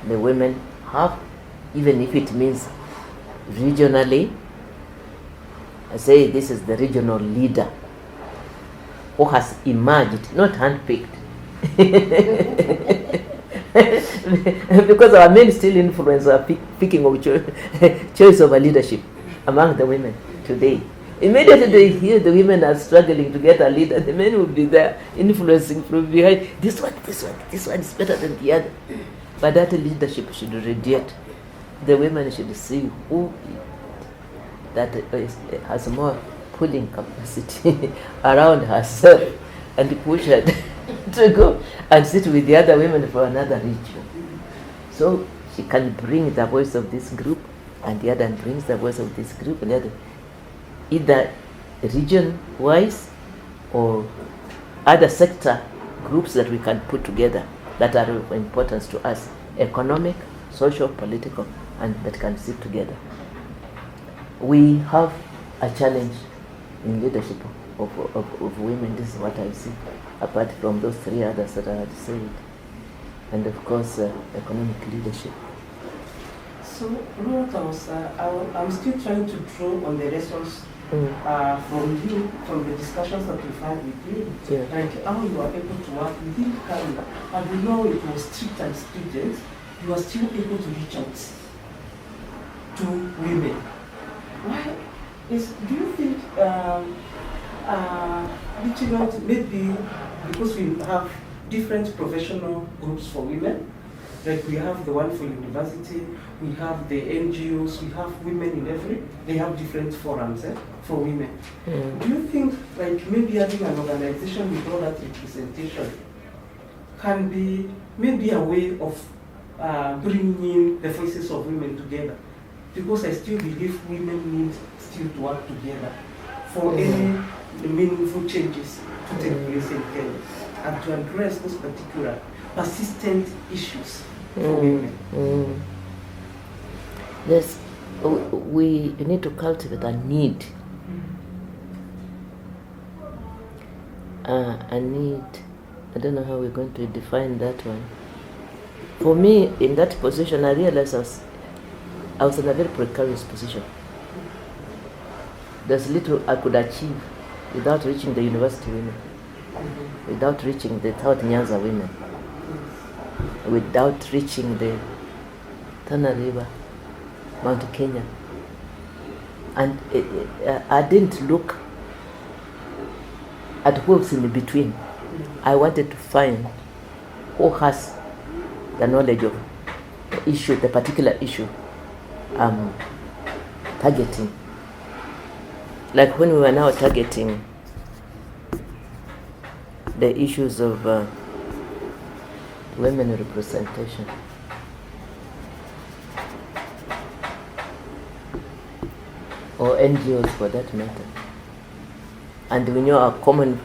S1: The women have, even if it means regionally, I say this is the regional leader who has emerged, not handpicked. Because our men still influence our picking of choice of a leadership among the women today. Immediately they hear the women are struggling to get a leader, the men will be there influencing from behind. This one is better than the other. But that leadership should radiate. The women should see who that has more pulling capacity around herself and push her to go and sit with the other women for another region. So she can bring the voice of this group and the other brings the voice of this group and the other. Either region-wise or other sector groups that we can put together that are of importance to us, economic, social, political, and that can sit together. We have a challenge in leadership of women. This is what I see, apart from those three others that I had said. And of course, economic leadership.
S2: So, I'm still trying to draw on the lessons from you, from the discussions that we've had with you, like how you are able to work within Kenya. And we know it was strict and stringent, you are still able to reach out to women. Why do you think reaching out, maybe because we have different professional groups for women? Like we have the one for university, we have the NGOs, we have women in every, they have different forums for women. Do you think like maybe having an organization with all that representation can be maybe a way of bringing in the voices of women together? Because I still believe women need still to work together for any meaningful changes to take place in Kenya and to address those particular persistent issues for women.
S1: Yes, we need to cultivate a need. A need. I don't know how we're going to define that one. For me, in that position, I realized I was in a very precarious position. There's little I could achieve without reaching the university women, without reaching the South Nyanza women, without reaching the Tana River, Mount Kenya. And I didn't look at who's in between. I wanted to find who has the knowledge of the issue, the particular issue I'm targeting. Like when we were now targeting the issues of women representation. Or NGOs for that matter. And we knew our common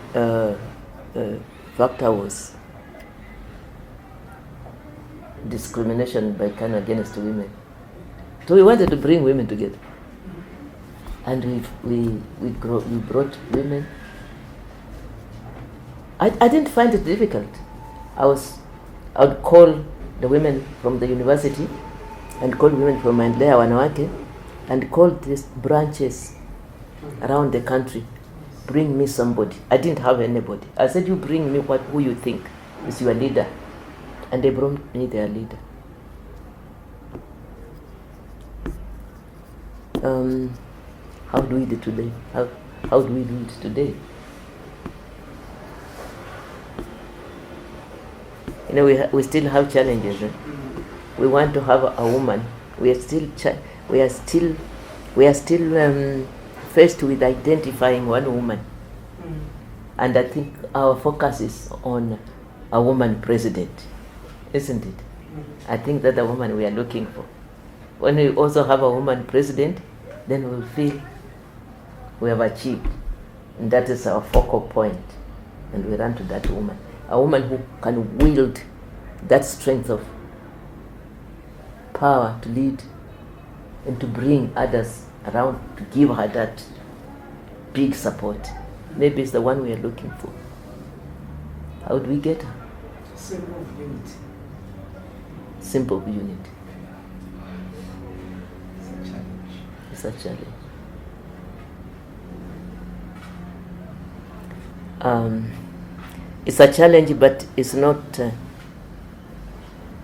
S1: factor was discrimination by Kenya against women. So we wanted to bring women together. And we brought women. I didn't find it difficult. I would call the women from the university and call women from Maendeleo Wanawake and call these branches around the country bring me somebody. I didn't have anybody. I said, you bring me who you think is your leader. And they brought me their leader. How do we do today? How do we do it today? You know, we still have challenges. Eh? We want to have a woman. We are still faced with identifying one woman, and I think our focus is on a woman president, isn't it? I think that's the woman we are looking for. When we also have a woman president, then we'll feel we have achieved, and that is our focal point, and we run to that woman. A woman who can wield that strength of power to lead and to bring others around, to give her that big support. Maybe it's the one we are looking for. How do we get her?
S2: Simple unity.
S1: Simple unity.
S2: It's a challenge.
S1: It's a challenge. It's a challenge, but it's not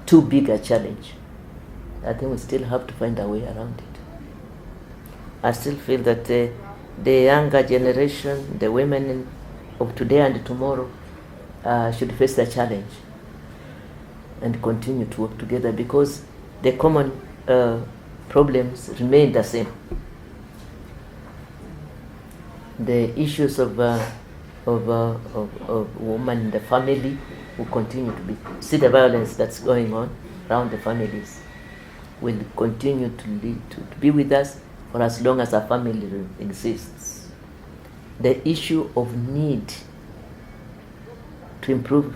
S1: too big a challenge. I think we still have to find a way around it. I still feel that the younger generation, the women of today and tomorrow, should face the challenge and continue to work together, because the common problems remain the same. The issues of women in the family will continue to be. See the violence that's going on around the families will continue to be with us for as long as our family exists. The issue of need to improve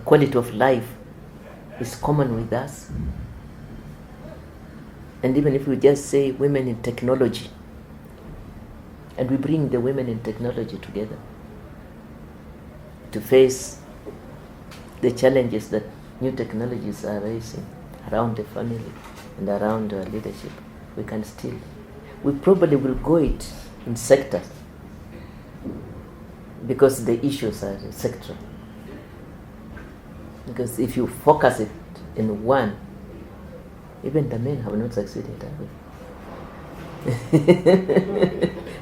S1: quality of life is common with us. And even if we just say women in technology, and we bring the women in technology together to face the challenges that new technologies are raising around the family and around our leadership, we probably will go it in sectors, because the issues are sectoral. Because if you focus it in one, even the men have not succeeded, have we?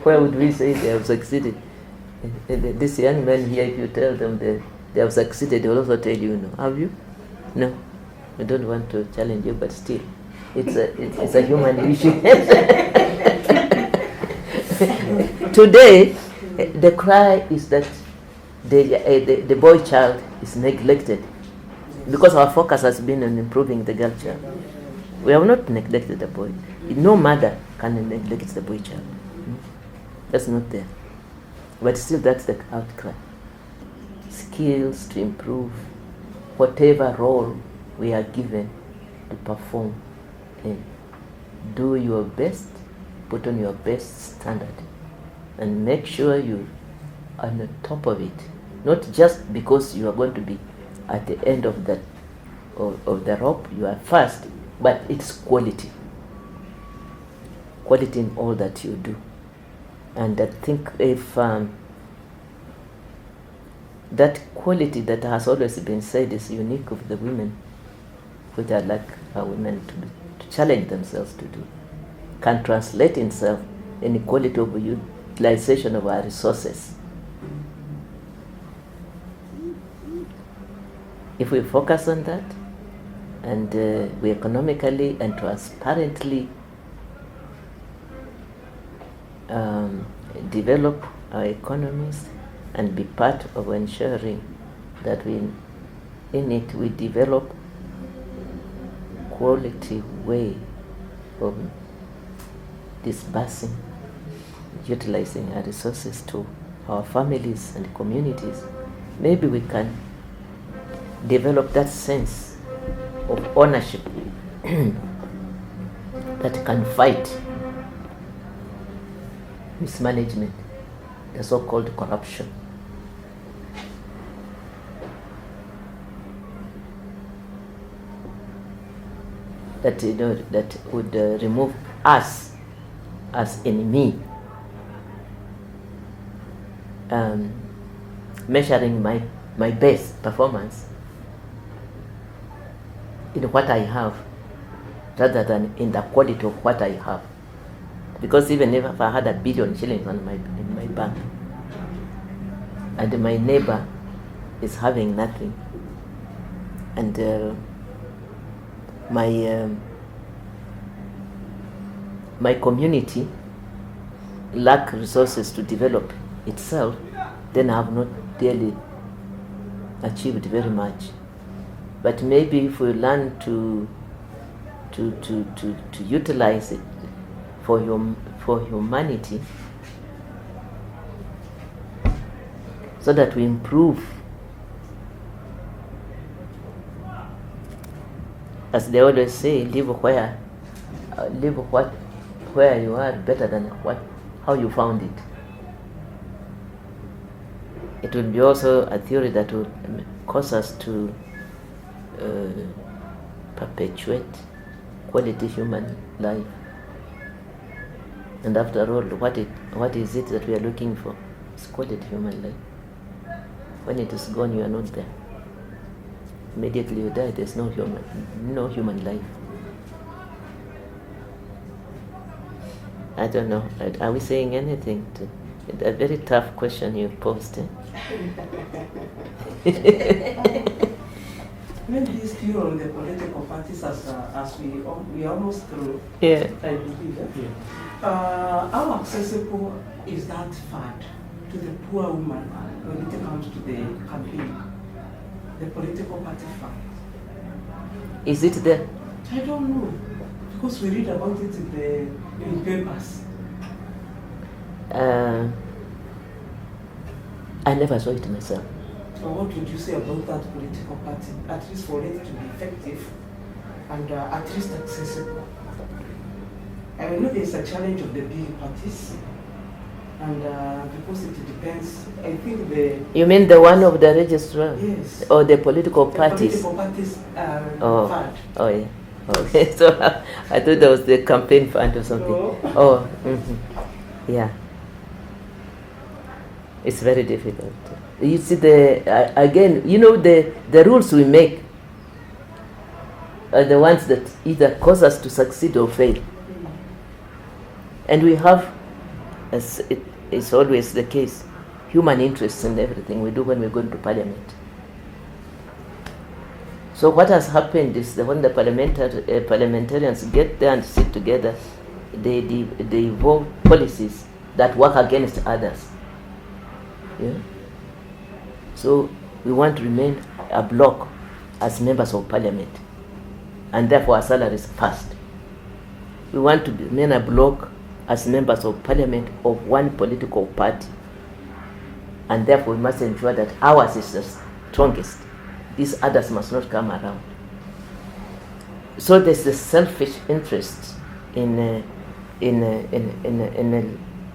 S1: Where would we say they have succeeded? This young man here, if you tell them they have succeeded, they will also tell you, no. Have you? No. I don't want to challenge you, but still, it's a human issue. Today, the cry is that the boy child is neglected, because our focus has been on improving the girl child. We have not neglected the boy. No mother can neglect the boy child. That's not there. But still, that's the outcry. Skills to improve whatever role we are given to perform in. Do your best, put on your best standard, and make sure you are on the top of it. Not just because you are going to be at the end of the rope, you are first, but it's quality. Quality in all that you do. And I think if that quality that has always been said is unique of the women, which I'd like our women to challenge themselves to do, can translate itself in quality of utilization of our resources. If we focus on that, and we economically and transparently develop our economies and be part of ensuring that we develop quality way of disbursing, utilizing our resources to our families and communities, maybe we can develop that sense of ownership that can fight mismanagement, the so-called corruption. That that would remove us as enemy measuring my best performance in what I have rather than in the quality of what I have. Because even if I had $1 billion shillings in my bank and my neighbor is having nothing, and my community lack resources to develop itself, then I have not really achieved very much. But maybe if we learn to utilize it for humanity, so that we improve, as they always say, live where you are better than how you found it. It will be also a theory that will cause us to perpetuate quality human life. And after all, what is it that we are looking for? It's quality human life. When it is gone, you are not there. Immediately you die, there's no human life. I don't know. Are we saying anything to a very tough question you posed?
S2: Maybe this view on the political parties as we are almost through.
S1: Yeah.
S2: I believe. How accessible is that fund to the poor woman when it comes to the campaign, the political party fund?
S1: Is it there?
S2: I don't know, because we read about it in papers.
S1: I never saw it myself.
S2: So what would you say about that political party, at least for it to be effective and at least accessible? I know there's a challenge of the big parties, and because it depends, I think
S1: You mean the one of the registrar?
S2: Yes.
S1: Or the political parties?
S2: The political parties fund.
S1: Oh, yeah. Okay, so I thought that was the campaign fund or something.
S2: No.
S1: Oh, mm-hmm. Yeah. It's very difficult. You see, again, you know, the rules we make are the ones that either cause us to succeed or fail. And we have, as it is always the case, human interests in everything we do when we go into parliament. So what has happened is that when the parliamentarians get there and sit together, they evolve policies that work against others. Yeah? So we want to remain a bloc as members of parliament, and therefore our salaries first. We want to remain a bloc as members of parliament of one political party, and therefore we must ensure that ours is the strongest. These others must not come around. So there's the selfish interest in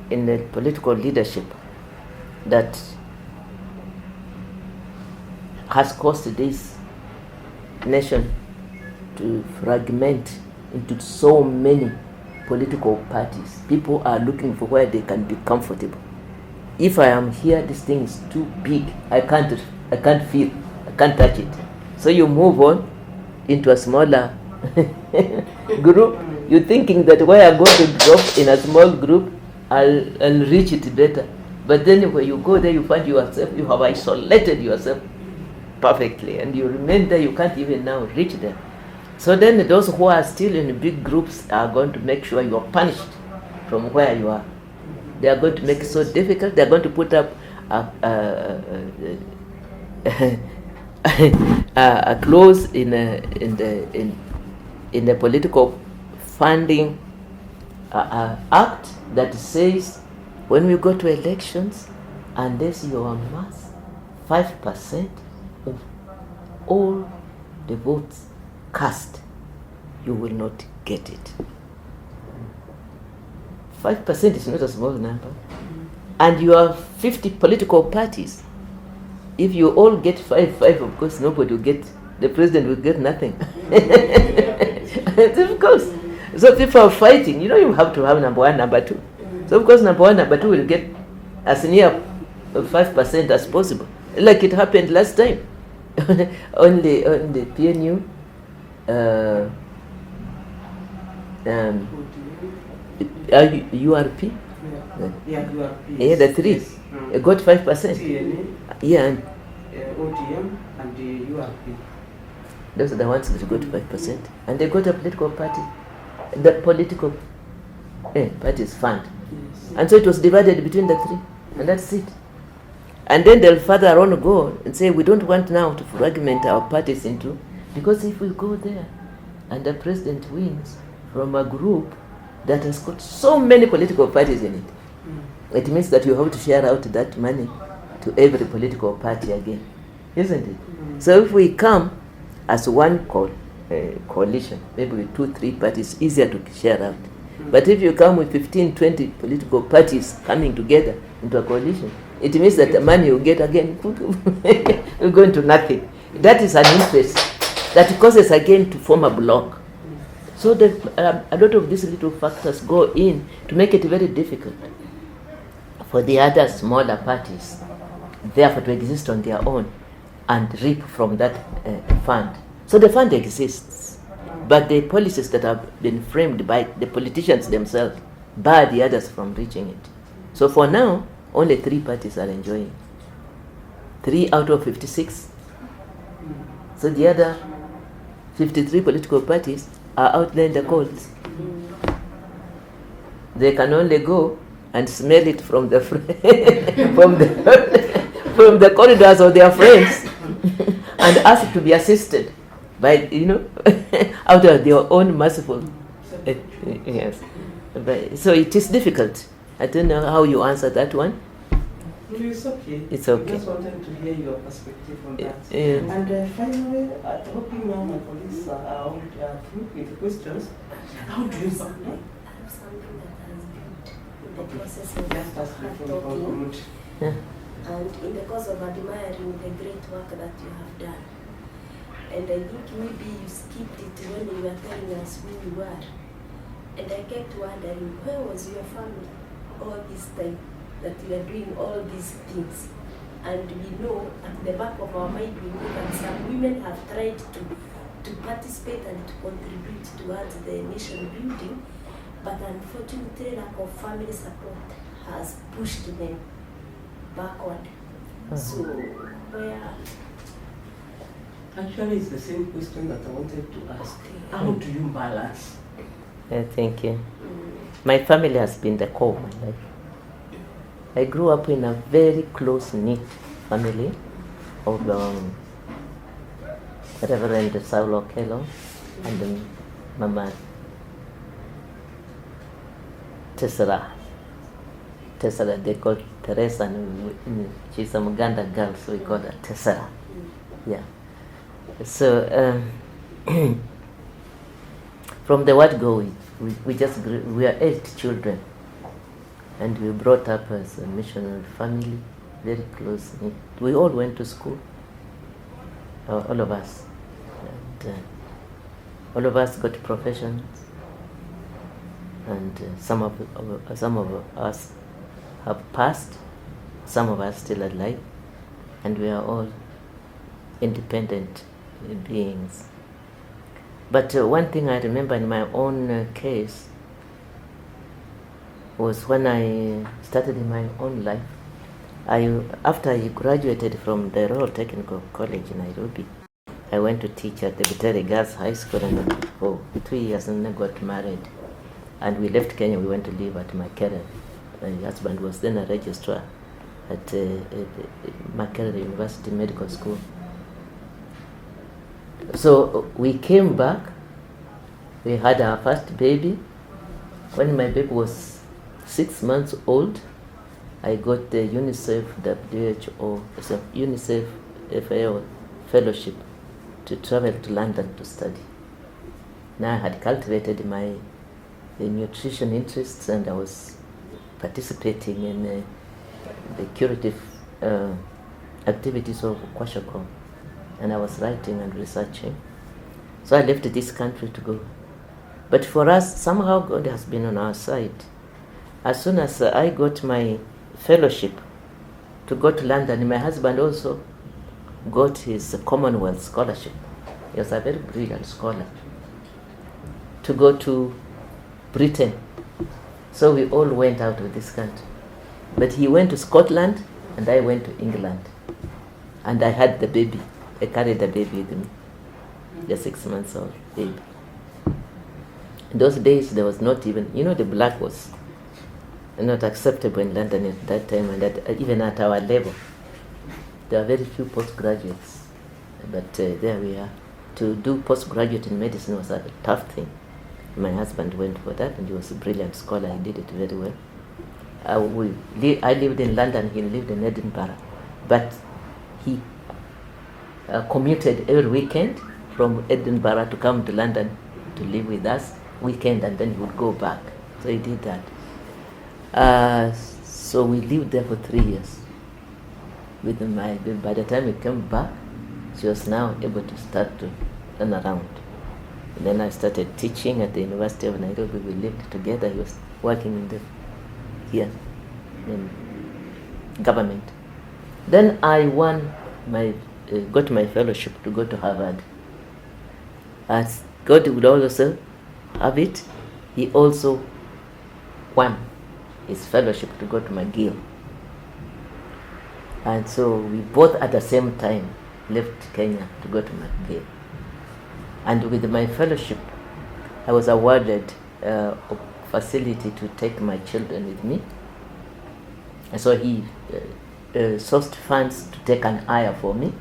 S1: the political leadership that has caused this nation to fragment into so many political parties. People are looking for where they can be comfortable. If I am here, this thing is too big. I can't feel. I can't touch it. So you move on into a smaller group. You're thinking that where I'm going to drop in a small group, I'll reach it better. But then when you go there, you find yourself, you have isolated yourself perfectly, and you remain there, you can't even now reach there. So then those who are still in big groups are going to make sure you are punished from where you are. They are going to make it so difficult. They are going to put up a clause in the political funding act that says when we go to elections, unless you amass 5% of all the votes cast, you will not get it. 5% is not a small number. And you have 50 political parties. If you all get 5, of course nobody will get, the president will get nothing. Of course. So people are fighting. You know, you have to have number 1, number 2. So of course number 1, number 2 will get as near 5% as possible, like it happened last time. on the PNU, URP, yeah, the three,
S2: Yes.
S1: got 5%.
S2: TNA,
S1: Yeah, and
S2: OGM, and the URP.
S1: those are the ones that got 5%, and they got a political party, the political parties fund,
S2: Yes.
S1: and so it was divided between the three, and that's it. And then they'll further on go and say, we don't want now to fragment our parties into, because if we go there and the president wins from a group that has got so many political parties in it, it means that you have to share out that money to every political party again, isn't it? So if we come as one coalition, maybe with 2-3 parties, easier to share out. But if you come with 15-20 political parties coming together into a coalition, it means that the money you get again will go into nothing. That is an interest that causes again to form a block. So a lot of these little factors go in to make it very difficult for the other smaller parties, therefore, to exist on their own and reap from that fund. So the fund exists, but the policies that have been framed by the politicians themselves bar the others from reaching it. So for now, only 3 parties are enjoying. 3 out of 56. So the other 53 political parties are out there in the cold. They can only go and smell it from the from the corridors of their friends and ask to be assisted by, out of their own merciful. Yes. So it is difficult. I don't know how you answer that one.
S2: No, it's okay.
S1: It's okay.
S2: I just wanted to hear your perspective on that.
S1: Yeah.
S2: And finally, hoping now my colleagues are all through with the questions. How do you
S3: I have something that has been in the process of talking,
S1: Yeah.
S3: and in the course of admiring the great work that you have done. And I think maybe you skipped it when you were telling us who you were. And I kept wondering, where was your family all this time that you are doing all these things? And we know at the back of our mind, we know that some women have tried to participate and to contribute towards the nation building, but unfortunately lack of family support has pushed them backward. So where...
S2: Actually, it's the same question that I wanted to ask. How do you balance?
S1: Thank you. My family has been the core of my life. I grew up in a very close-knit family of Reverend Saulo Kelo and Mama Tessera. Tessera, they call Teresa, and she's a Muganda girl, so we call her Tessera. Yeah. So from the word go, we just grew. We are 8 children, and we brought up as a missionary family, very close. We all went to school, all of us, and all of us got professions, and some of us have passed, some of us still alive, and we are all independent beings. But one thing I remember in my own case was when I started in my own life. After I graduated from the Royal Technical College in Nairobi, I went to teach at the Butere Girls High School and for 2 years, and then got married. And we left Kenya, we went to live at Makerere. My husband was then a registrar at Makerere University Medical School. So we came back, we had our first baby. When my baby was 6 months old, I got the UNICEF WHO, so UNICEF FAO fellowship to travel to London to study. Now I had cultivated my nutrition interests, and I was participating in the curative activities of Kwashako, and I was writing and researching. So I left this country to go. But for us, somehow God has been on our side. As soon as I got my fellowship to go to London. My husband also got his Commonwealth scholarship. He was a very brilliant scholar, to go to Britain. So we all went out of this country. But he went to Scotland and I went to England. And I had the baby. I carried the baby with me, the 6 months old baby. In those days, there was not even, the black was not acceptable in London at that time, and even at our level. There were very few postgraduates. But there we are. To do postgraduate in medicine was a tough thing. My husband went for that, and he was a brilliant scholar. He did it very well. I lived in London, he lived in Edinburgh. But he commuted every weekend from Edinburgh to come to London to live with us, weekend, and then he would go back. So he did that. So we lived there for 3 years with my baby. By the time we came back, she was now able to start to run around. And then I started teaching at the University of Nairobi. We lived together. He was working here in government. Then I got my fellowship to go to Harvard. As God would also have it, he also won his fellowship to go to McGill. And so we both at the same time left Kenya to go to McGill. And with my fellowship, I was awarded a facility to take my children with me. And so he sourced funds to take an ayah for me.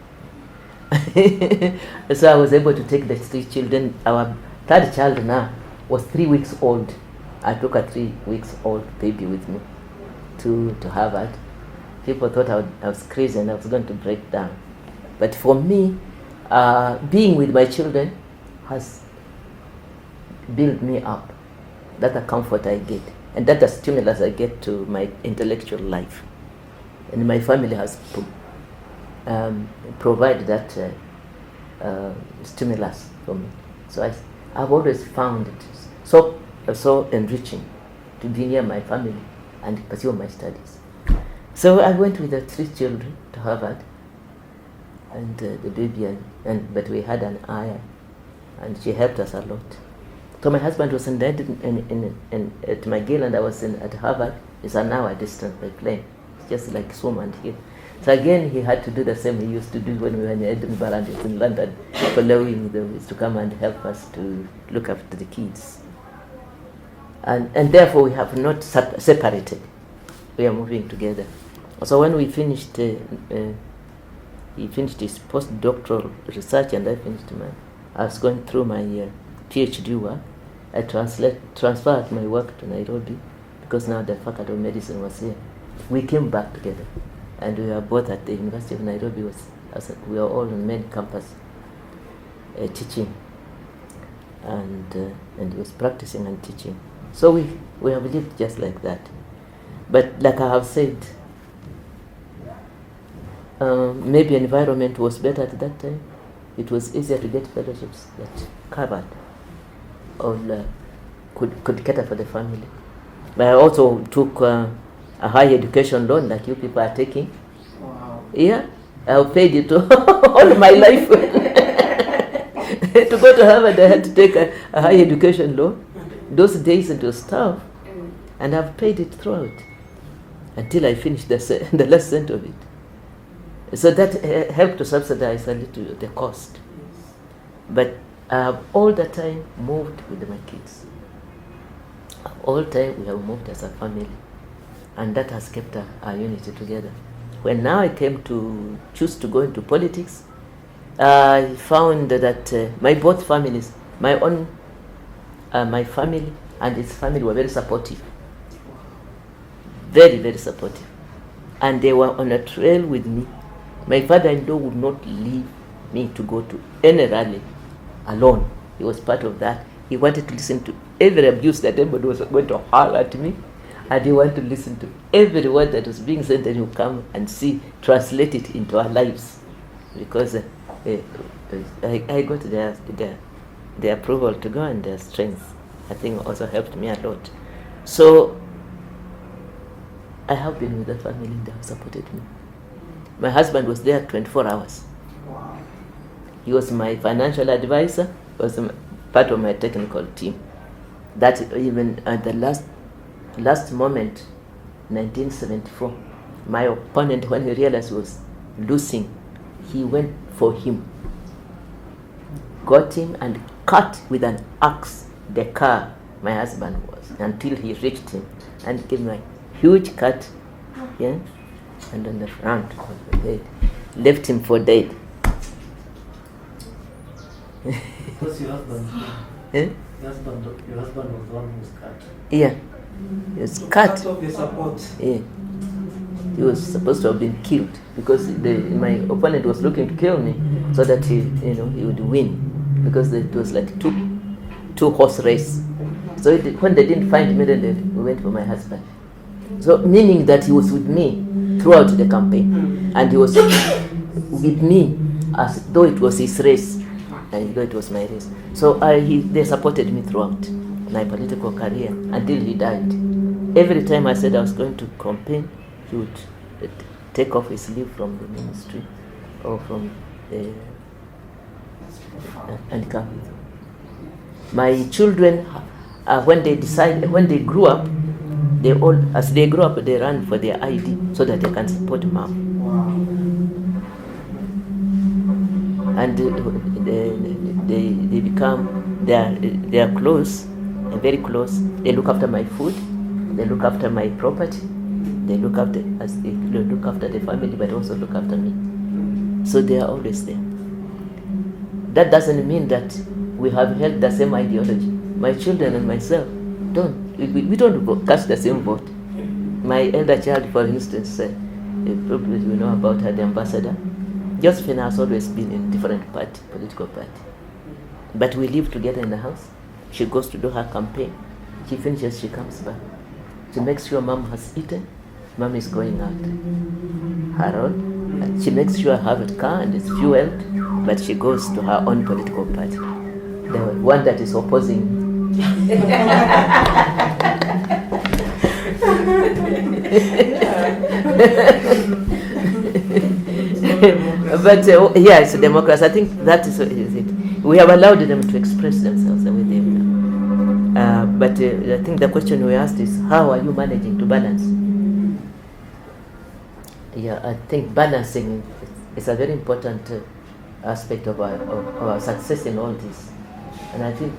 S1: So I was able to take the 3 children. Our third child now was 3 weeks old. I took a 3 weeks old baby with me to Harvard. People thought I was crazy and I was going to break down. But for me, being with my children has built me up. That's the comfort I get. And that's the stimulus I get to my intellectual life. And my family has provided that stimulus for me. So I've always found it so enriching to be near my family and pursue my studies. So I went with the 3 children to Harvard, and the baby, but we had an ayah, and she helped us a lot. So my husband was at McGill, and I was at Harvard. It's an hour distance by plane, just like Swam and here. So again, he had to do the same he used to do when we were in Edinburgh and in London, following the ways to come and help us to look after the kids. And therefore, we have not separated. We are moving together. So when we finished, he finished his postdoctoral research, and I finished mine. I was going through my PhD work. I transferred my work to Nairobi because now the Faculty of Medicine was here. We came back together, and we were both at the University of Nairobi. We were all on main campus teaching, and he was practicing and teaching. So we have lived just like that. But like I have said, maybe environment was better at that time. It was easier to get fellowships that covered or could cater for the family. But I also took a higher education loan like you people are taking.
S2: Wow.
S1: Yeah, I've paid it all my life. To go to Harvard, I had to take a higher education loan. Those days it was tough, and I've paid it throughout until I finished the last cent of it. So that helped to subsidize a little the cost. But I have all the time moved with my kids. All the time we have moved as a family, and that has kept our unity together. When now I came to choose to go into politics, I found that my both families, my family and his family were very supportive. Very, very supportive. And they were on a trail with me. My father-in-law would not leave me to go to any rally alone. He was part of that. He wanted to listen to every abuse that anybody was going to holler at me. And he wanted to listen to every word that was being said, and he would come and translate it into our lives. Because I got their approval to go, and their strength, I think, also helped me a lot. So I have been with the family, and they have supported me. My husband was there 24 hours.
S2: Wow.
S1: He was my financial advisor, was part of my technical team. That even at the last moment, 1974, my opponent, when he realized he was losing, he went for him, got him and cut with an axe the car my husband was until he reached him and gave me a huge cut, yeah, and on the front of the head, left him for dead.
S4: Because your husband,
S1: Eh?
S4: your husband was the one who was cut.
S1: Yeah, he was cut.
S2: Part of the support.
S1: Yeah. He was supposed to have been killed because my opponent was looking to kill me so that he would win, because it was like two horse race. So when they didn't find me, then we went for my husband. So meaning that he was with me throughout the campaign, and he was with me as though it was his race, and though it was my race. So they supported me throughout my political career until he died. Every time I said I was going to campaign, he would take off his leave from the ministry or from the and come. My children, when they grew up, as they grew up, they ran for their ID so that they can support mom.
S2: Wow.
S1: And they become, they are close, very close. They look after my food, they look after my property, they look after the family, but also look after me. So they are always there. That doesn't mean that we have held the same ideology. My children and myself don't. We don't cast the same vote. My elder child, for instance, probably you know about her, the ambassador. Josephine has always been in different political party. But we live together in the house. She goes to do her campaign. She finishes, she comes back. She makes sure mom has eaten. Mom is going out her own. She makes sure I have a car and it's fueled, but she goes to her own political party. The one that is opposing. But yes, democracy. I think that is it. We have allowed them to express themselves the way they are. But I think the question we asked is, how are you managing to balance? Yeah, I think balancing is a very important aspect of our success in all this. And I think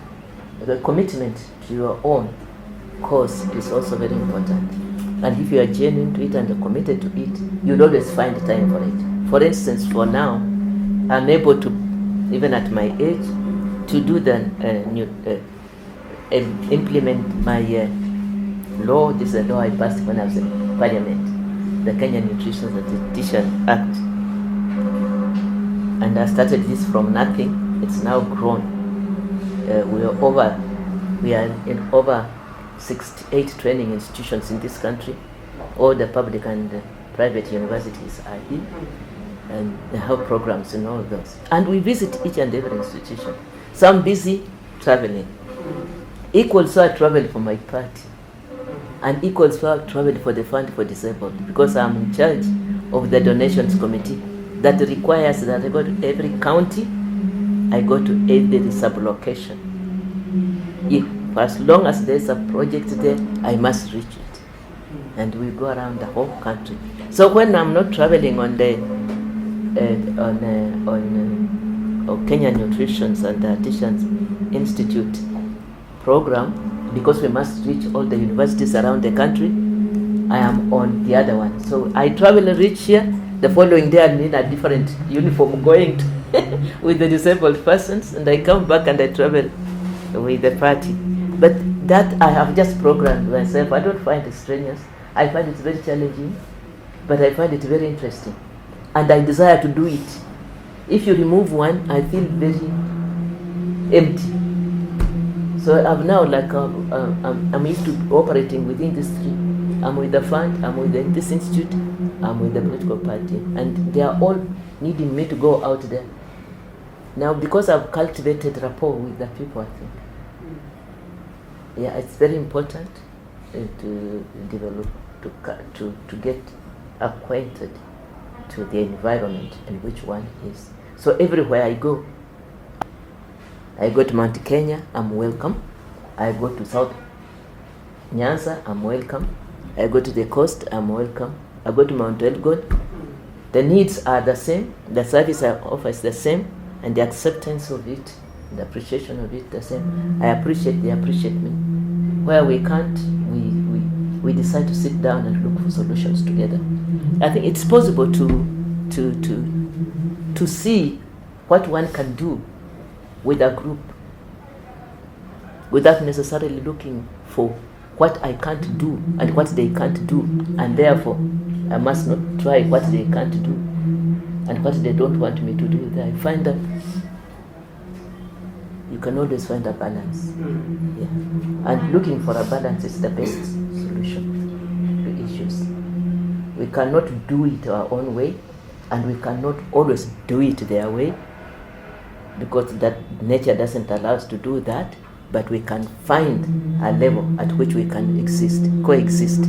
S1: the commitment to your own cause is also very important. And if you are genuine to it and are committed to it, you'll always find time for it. For instance, for now, I'm able to, even at my age, to do implement my law. This is a law I passed when I was in Parliament, the Kenya Nutrition and Dietitian Act. And I started this from nothing. It's now grown. We are in over 68 training institutions in this country. All the public and private universities are here, and they have programs in all those. And we visit each and every institution. Some busy traveling. Equal so I travel for my party, and equal so I travel for the Fund for Disabled, because I'm in charge of the donations committee that requires that I go to every county, I go to every sub-location. For as long as there's a project there, I must reach it. And we go around the whole country. So when I'm not traveling on the Kenya Nutrition and Dietitians Institute program, because we must reach all the universities around the country, I am on the other one. So I travel and reach here. The following day I'm in a different uniform going to with the disabled persons, and I come back and I travel with the party. But that I have just programmed myself. I don't find it strenuous. I find it very challenging, but I find it very interesting. And I desire to do it. If you remove one, I feel very empty. So I'm now like, I'm used to operating within this three. I'm with the fund, I'm with this institute, I'm with the political party. And they are all needing me to go out there. Now, because I've cultivated rapport with the people, I think. Yeah, it's very important to develop, to get acquainted, to the environment in which one is. So everywhere I go to Mount Kenya, I'm welcome. I go to South Nyanza, I'm welcome. I go to the coast, I'm welcome. I go to Mount Elgon. The needs are the same, the service I offer is the same, and the acceptance of it, the appreciation of it the same. I appreciate, they appreciate me. Where we can't, we decide to sit down and look for solutions together. I think it's possible to see what one can do with a group without necessarily looking for what I can't do and what they can't do, and therefore I must not try what they can't do and what they don't want me to do. I find that you can always find a balance. Yeah. And looking for a balance is the best solution to issues. We cannot do it our own way, and we cannot always do it their way, because that nature doesn't allow us to do that. But we can find a level at which we can coexist.